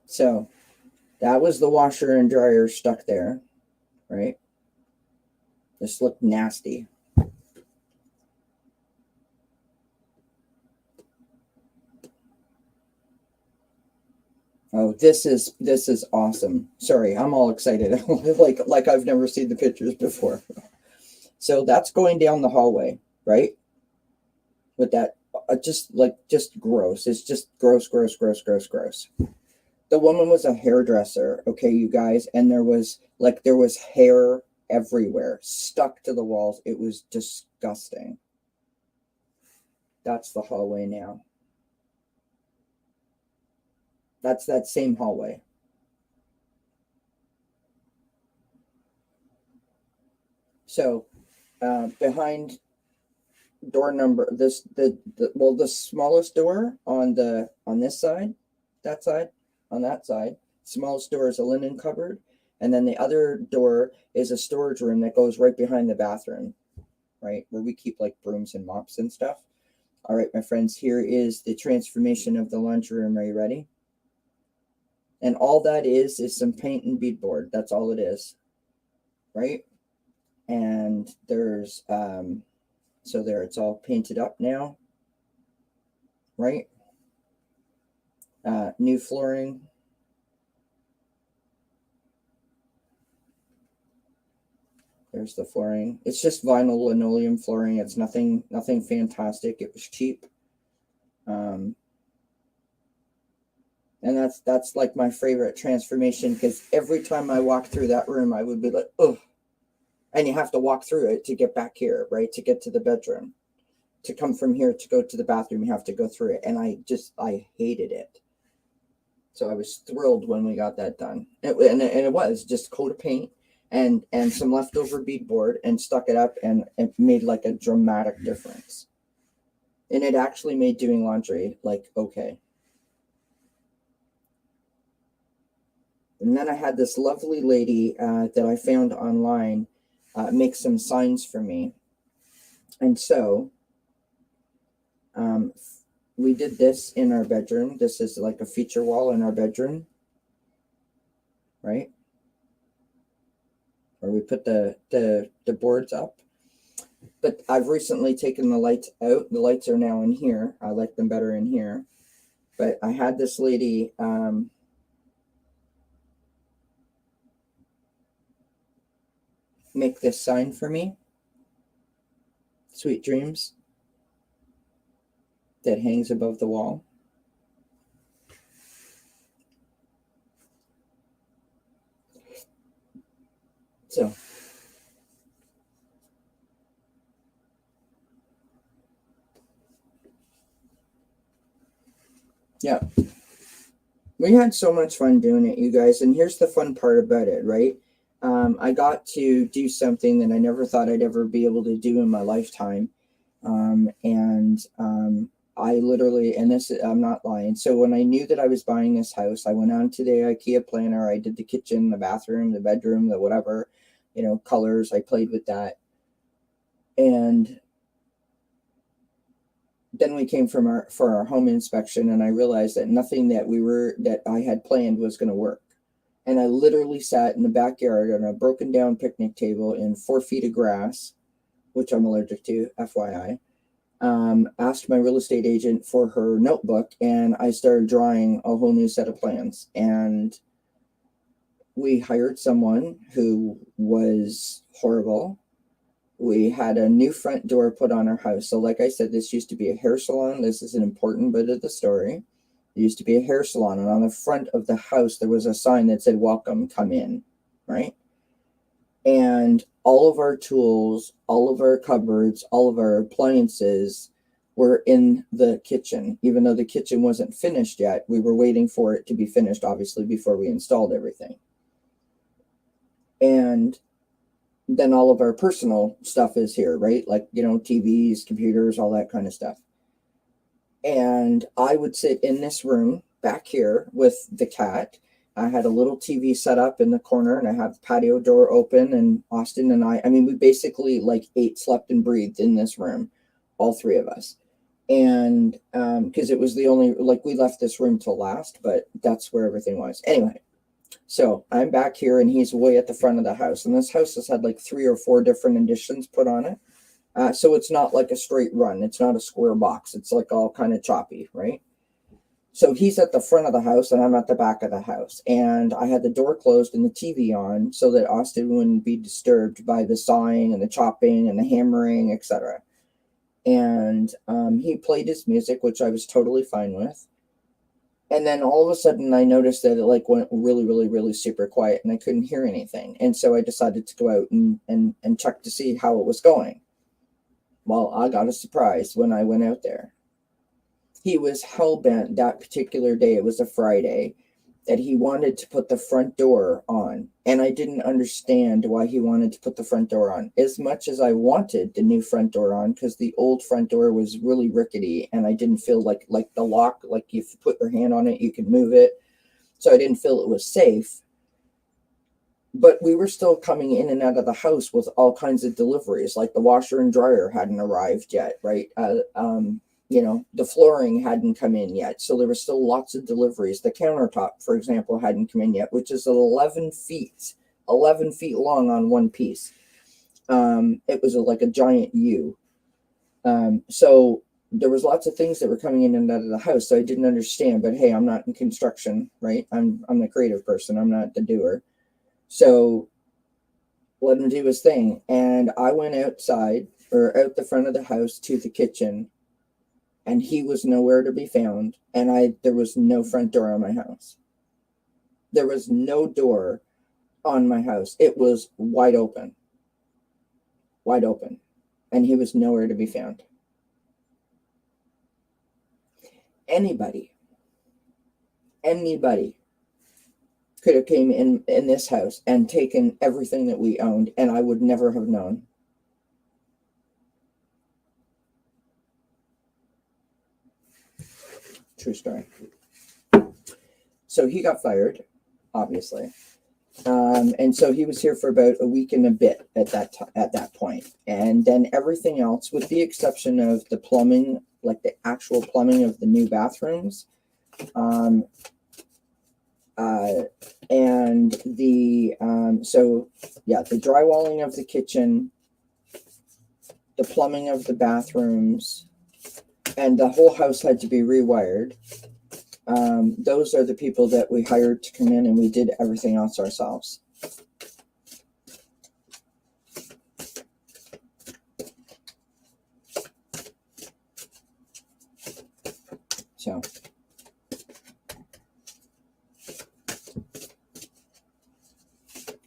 So that was the washer and dryer stuck there, right? This looked nasty. Oh, this is awesome. Sorry, I'm all excited. like I've never seen the pictures before. So that's going down the hallway, right? With that, just gross. It's just gross. The woman was a hairdresser, okay, you guys, and there was hair everywhere, stuck to the walls. It was disgusting. That's the hallway now. That's that same hallway. So behind door number the smallest door on this side, that side, on that side, smallest door is a linen cupboard, and then the other door is a storage room that goes right behind the bathroom, right, where we keep like brooms and mops and stuff. All right, my friends, here is the transformation of the laundry room. Are you ready? And all that is some paint and beadboard. That's all it is, right? And there's so there, it's all painted up now, right? New flooring. There's the flooring. It's just vinyl linoleum flooring. It's nothing fantastic. It was cheap. And that's like my favorite transformation, because every time I walk through that room, I would be like, oh, and you have to walk through it to get back here, right? To get to the bedroom, to come from here to go to the bathroom, you have to go through it. And I hated it. So I was thrilled when we got that done. And it was just a coat of paint and some leftover beadboard, and stuck it up, and it made like a dramatic difference. And it actually made doing laundry like okay. And then I had this lovely lady that I found online make some signs for me. And so we did this in our bedroom. This is like a feature wall in our bedroom, right? Where we put the boards up. But I've recently taken the lights out. The lights are now in here. I like them better in here. But I had this lady make this sign for me. Sweet Dreams. That hangs above the wall. So yeah, we had so much fun doing it, you guys. And here's the fun part about it, right? I got to do something that I never thought I'd ever be able to do in my lifetime. I literally, and this, I'm not lying. So when I knew that I was buying this house, I went on to the IKEA planner. I did the kitchen, the bathroom, the bedroom, the whatever, colors. I played with that. And then we came for our home inspection, and I realized that nothing that I had planned was going to work. And I literally sat in the backyard on a broken down picnic table in 4 feet of grass, which I'm allergic to, FYI. Asked my real estate agent for her notebook, and I started drawing a whole new set of plans. And we hired someone who was horrible. We had a new front door put on our house. So like I said, this used to be a hair salon. This is an important bit of the story. It used to be a hair salon, and on the front of the house, there was a sign that said, "Welcome, come in," right? And all of our tools, all of our cupboards, all of our appliances were in the kitchen. Even though the kitchen wasn't finished yet, we were waiting for it to be finished, obviously, before we installed everything. And then all of our personal stuff is here, right? Like, TVs, computers, all that kind of stuff. And I would sit in this room back here with the cat. I had a little TV set up in the corner, and I have the patio door open, and Austin and we basically like ate, slept, and breathed in this room, all three of us. And because it was the only, like, we left this room till last, but that's where everything was. Anyway, so I'm back here, and he's way at the front of the house. And this house has had like 3 or 4 different additions put on it. So it's not like a straight run. It's not a square box. It's like all kind of choppy, right? So he's at the front of the house, and I'm at the back of the house. And I had the door closed and the TV on so that Austin wouldn't be disturbed by the sawing and the chopping and the hammering, etc. And he played his music, which I was totally fine with. And then all of a sudden, I noticed that it like went really, really, really super quiet, and I couldn't hear anything. And so I decided to go out and check to see how it was going. Well, I got a surprise when I went out there. he was hell-bent that particular day, it was a Friday, that he wanted to put the front door on. And I didn't understand why he wanted to put the front door on. As much as I wanted the new front door on, because the old front door was really rickety and I didn't feel like the lock, like if you put your hand on it, you can move it. So I didn't feel it was safe. But we were still coming in and out of the house with all kinds of deliveries, like the washer and dryer hadn't arrived yet, right? The flooring hadn't come in yet. So there were still lots of deliveries. The countertop, for example, hadn't come in yet, which is 11 feet long on one piece. It was like a giant U. So there was lots of things that were coming in and out of the house. So I didn't understand, but hey, I'm not in construction, right? I'm the creative person. I'm not the doer. So let him do his thing. And I went outside or out the front of the house to the kitchen, and he was nowhere to be found. And there was no front door on my house. There was no door on my house. It was wide open. And he was nowhere to be found. Anybody could have came in this house and taken everything that we owned, and I would never have known. True story. So he got fired, obviously. And so he was here for about a week and a bit at that point. And then everything else, with the exception of the plumbing, like the actual plumbing of the new bathrooms, and the drywalling of the kitchen, the plumbing of the bathrooms, and the whole house had to be rewired. Those are the people that we hired to come in, and we did everything else ourselves. So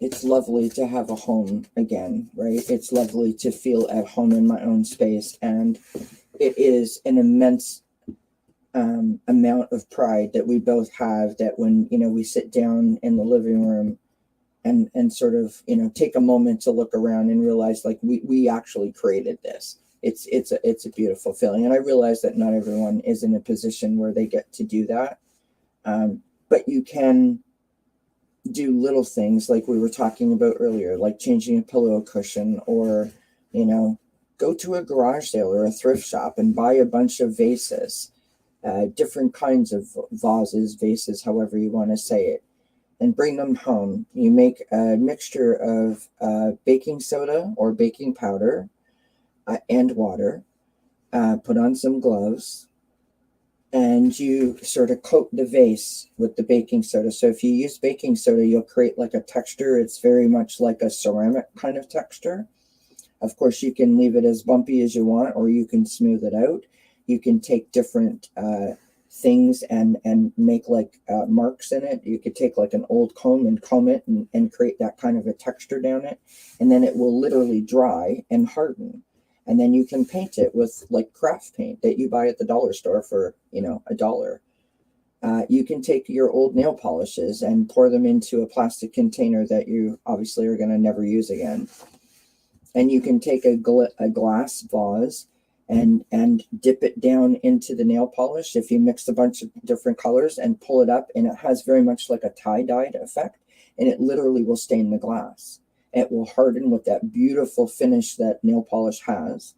it's lovely to have a home again, right? It's lovely to feel at home in my own space, and it is an immense amount of pride that we both have, that when we sit down in the living room and sort of take a moment to look around and realize like we actually created this. It's a beautiful feeling, and I realize that not everyone is in a position where they get to do that, but you can do little things like we were talking about earlier, like changing a pillow cushion, or go to a garage sale or a thrift shop and buy a bunch of vases, different kinds of vases, however you want to say it, and bring them home. You make a mixture of baking soda or baking powder and water, put on some gloves, and you sort of coat the vase with the baking soda. So if you use baking soda, you'll create like a texture. It's very much like a ceramic kind of texture. Of course, you can leave it as bumpy as you want, or you can smooth it out. You can take different things and make like marks in it. You could take like an old comb and comb it and create that kind of a texture down it. And then it will literally dry and harden. And then you can paint it with like craft paint that you buy at the dollar store for, $1. You can take your old nail polishes and pour them into a plastic container that you obviously are going to never use again. And you can take a glass vase and dip it down into the nail polish if you mix a bunch of different colors and pull it up, and it has very much like a tie-dyed effect, and it literally will stain the glass. It will harden with that beautiful finish that nail polish has.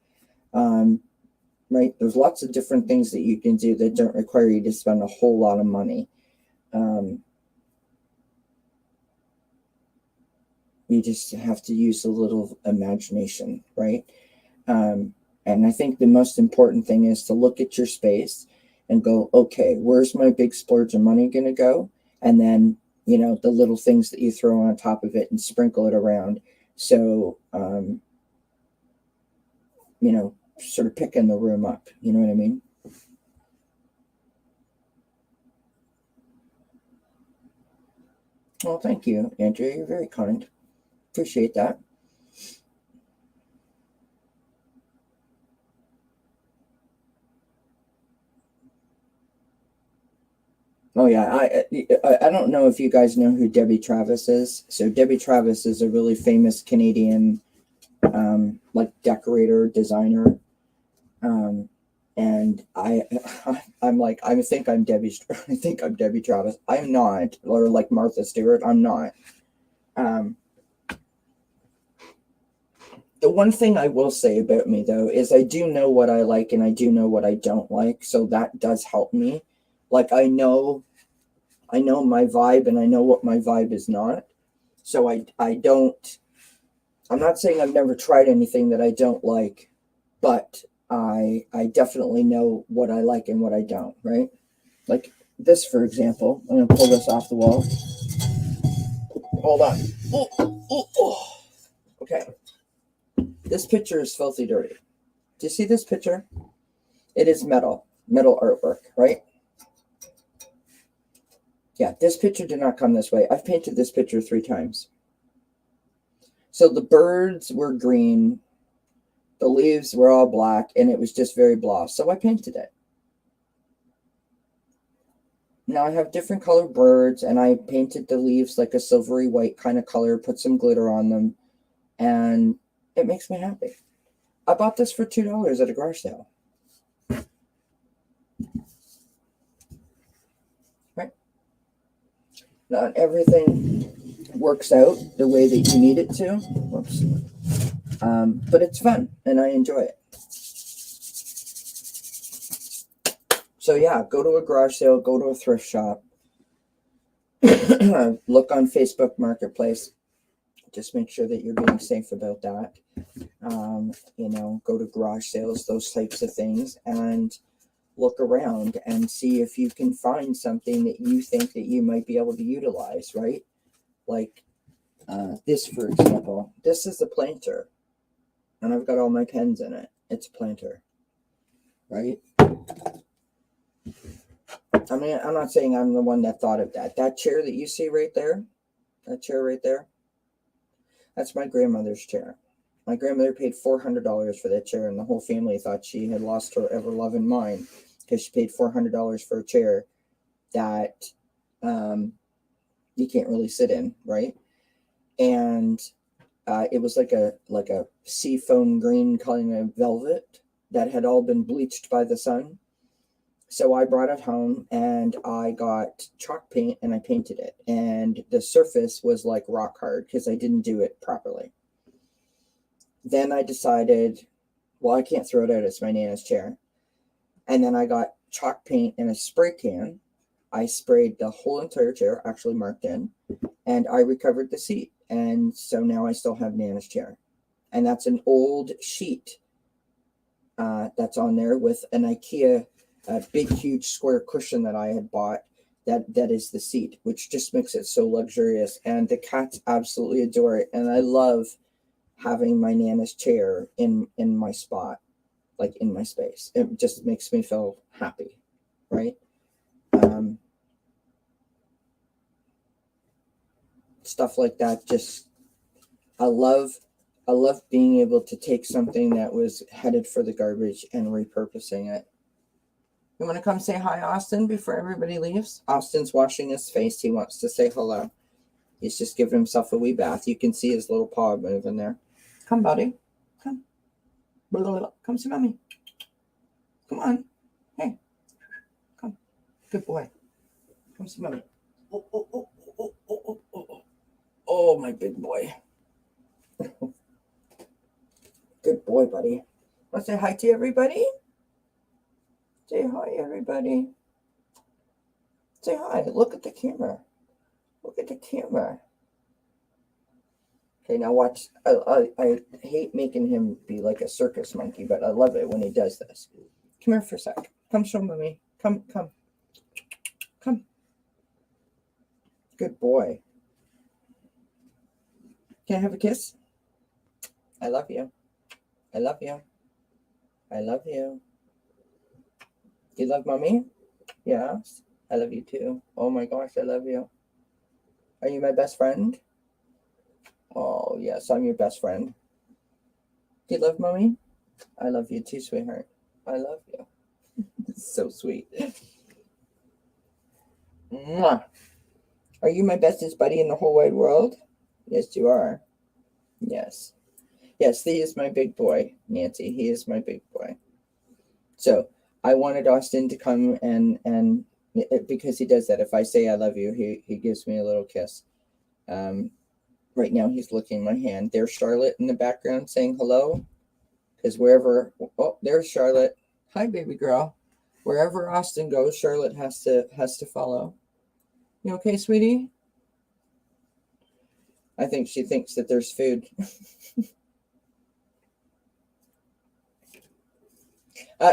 Right? There's lots of different things that you can do that don't require you to spend a whole lot of money. You just have to use a little imagination, right? And I think the most important thing is to look at your space and go, okay, where's my big splurge of money going to go? And then, the little things that you throw on top of it and sprinkle it around. So, sort of picking the room up. You know what I mean? Well, thank you, Andrea. You're very kind. Appreciate that. Oh yeah, I don't know if you guys know who Debbie Travis is. So Debbie Travis is a really famous Canadian like decorator, designer. Um, and I'm like, I think I'm Debbie Travis. I'm not, or like Martha Stewart. I'm not. Um, the one thing I will say about me though is I do know what I like and I do know what I don't like. So that does help me. Like I know my vibe and I know what my vibe is not. So I don't, I'm not saying I've never tried anything that I don't like, but I definitely know what I like and what I don't, right? Like this, for example, I'm gonna pull this off the wall. Hold on. Oh, oh, oh. Okay. This picture is filthy dirty. Do you see this picture? It is metal artwork, right? Yeah, this picture did not come this way. I've painted this picture 3 times. So the birds were green, the leaves were all black, and it was just very blah. So I painted it. Now I have different colored birds, and I painted the leaves like a silvery white kind of color, put some glitter on them, and it makes me happy. I bought this for $2 at a garage sale. Right? Not everything works out the way that you need it to. Whoops. But it's fun, and I enjoy it. So yeah, go to a garage sale, go to a thrift shop, look on Facebook Marketplace. Just make sure that you're being safe about that. Go to garage sales, those types of things, and look around and see if you can find something that you think that you might be able to utilize, right? Like this, for example. This is a planter, and I've got all my pens in it. It's a planter, right? I mean, I'm not saying I'm the one that thought of that. That chair that you see right there, that chair right there, that's my grandmother's chair. My grandmother paid $400 for that chair, and the whole family thought she had lost her ever loving mind because she paid $400 for a chair that you can't really sit in, right? And it was like a seafoam green kind of velvet that had all been bleached by the sun. So I brought it home and I got chalk paint and I painted it. And the surface was like rock hard because I didn't do it properly. Then I decided, well, I can't throw it out. It's my Nana's chair. And then I got chalk paint in a spray can. I sprayed the whole entire chair, actually marked in, and I recovered the seat. And so now I still have Nana's chair. And that's an old sheet that's on there with an IKEA big, huge square cushion that I had bought. That is the seat, which just makes it so luxurious. And the cats absolutely adore it. And I love having my Nana's chair in my spot, like in my space. It just makes me feel happy, right? Stuff like that. Just I love being able to take something that was headed for the garbage and repurposing it. You want to come say hi, Austin, before everybody leaves? Austin's washing his face. He wants to say hello. He's just giving himself a wee bath. You can see his little paw moving there. Come, buddy. Come. Come see mommy. Come on. Hey. Come. Good boy. Come see mommy. Oh, oh, oh, oh, oh, oh, oh, oh. Oh, my big boy. Good boy, buddy. Want to say hi to everybody? Say hi, everybody. Say hi. Look at the camera. Look at the camera. Okay, now watch. I hate making him be like a circus monkey, but I love it when he does this. Come here for a sec. Come show mommy. Come. Come. Good boy. Can I have a kiss? I love you. I love you. I love you. You love mommy? Yes. I love you too. Oh my gosh, I love you. Are you my best friend? Oh, yes, I'm your best friend. Do you love mommy? I love you too, sweetheart. I love you. It's so sweet. Mwah. Are you my bestest buddy in the whole wide world? Yes, you are. Yes. Yes, he is my big boy, Nancy. He is my big boy. So I wanted Austin to come and because he does that. If I say I love you, he gives me a little kiss. Right now he's licking my hand. There's Charlotte in the background saying hello. Because wherever, oh, there's Charlotte. Hi, baby girl. Wherever Austin goes, Charlotte has to follow. You okay, sweetie? I think she thinks that there's food.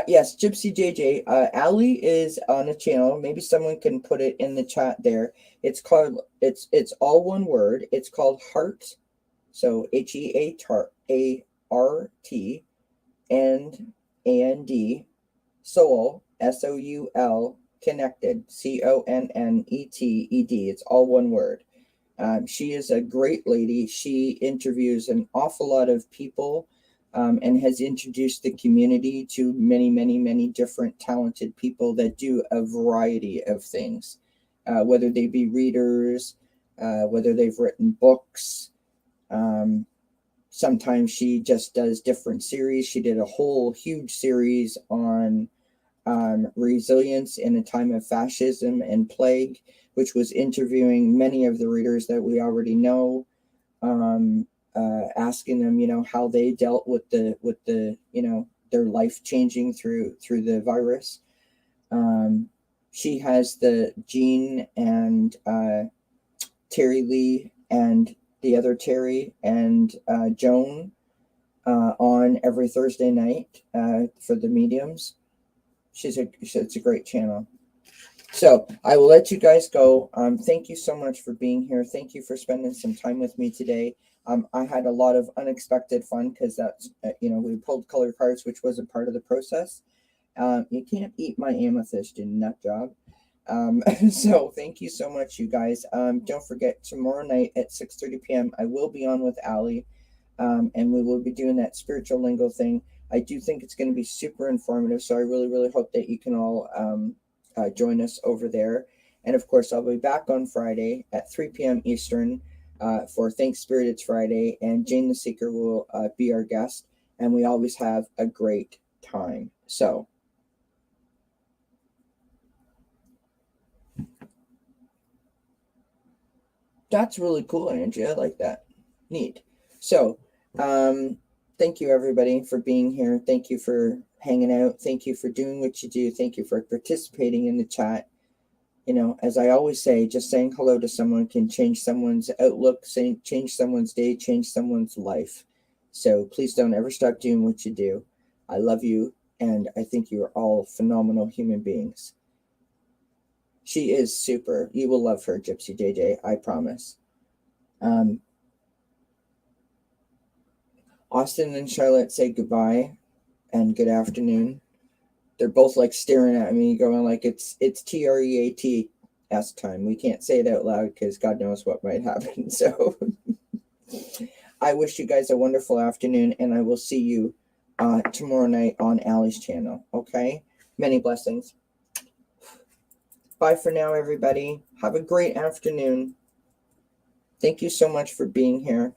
Yes, Gypsy Jj. Allie is on a channel. Maybe someone can put it in the chat there. It's called. It's all one word. It's called Heart. So HEART and AND Soul SOUL connected CONNETED. It's all one word. She is a great lady. She interviews an awful lot of people. And has introduced the community to many, many, many different talented people that do a variety of things, whether they be readers, whether they've written books. Sometimes she just does different series. She did a whole huge series on resilience in a time of fascism and plague, which was interviewing many of the readers that we already know. Asking them, how they dealt with the their life changing through the virus. She has the Jean and Terry Lee and the other Terry and Joan on every Thursday night for the mediums. It's a great channel. So I will let you guys go. Thank you so much for being here. Thank you for spending some time with me today. I had a lot of unexpected fun because that's, we pulled color cards, which was a part of the process. You can't eat my amethyst, you nut job. So thank you so much, you guys. Don't forget, tomorrow night at 6:30 p.m., I will be on with Allie, and we will be doing that spiritual lingo thing. I do think it's going to be super informative, so I really, really hope that you can all join us over there. And of course, I'll be back on Friday at 3 p.m. Eastern for Thanks Spirit It's Friday, and Jane the Seeker will be our guest, and we always have a great time. So that's really cool, Angie. I like that. Neat. So thank you, everybody, for being here. Thank you for hanging out. Thank you for doing what you do. Thank you for participating in the chat. As I always say, just saying hello to someone can change someone's outlook, change someone's day, change someone's life. So please don't ever stop doing what you do. I love you, and I think you are all phenomenal human beings. She is super. You will love her, Gypsy Jj, I promise. Austin and Charlotte say goodbye and good afternoon. They're both like staring at me, going like it's TREATS time. We can't say it out loud because God knows what might happen. So I wish you guys a wonderful afternoon, and I will see you tomorrow night on Allie's channel. Okay? Many blessings. Bye for now, everybody. Have a great afternoon. Thank you so much for being here.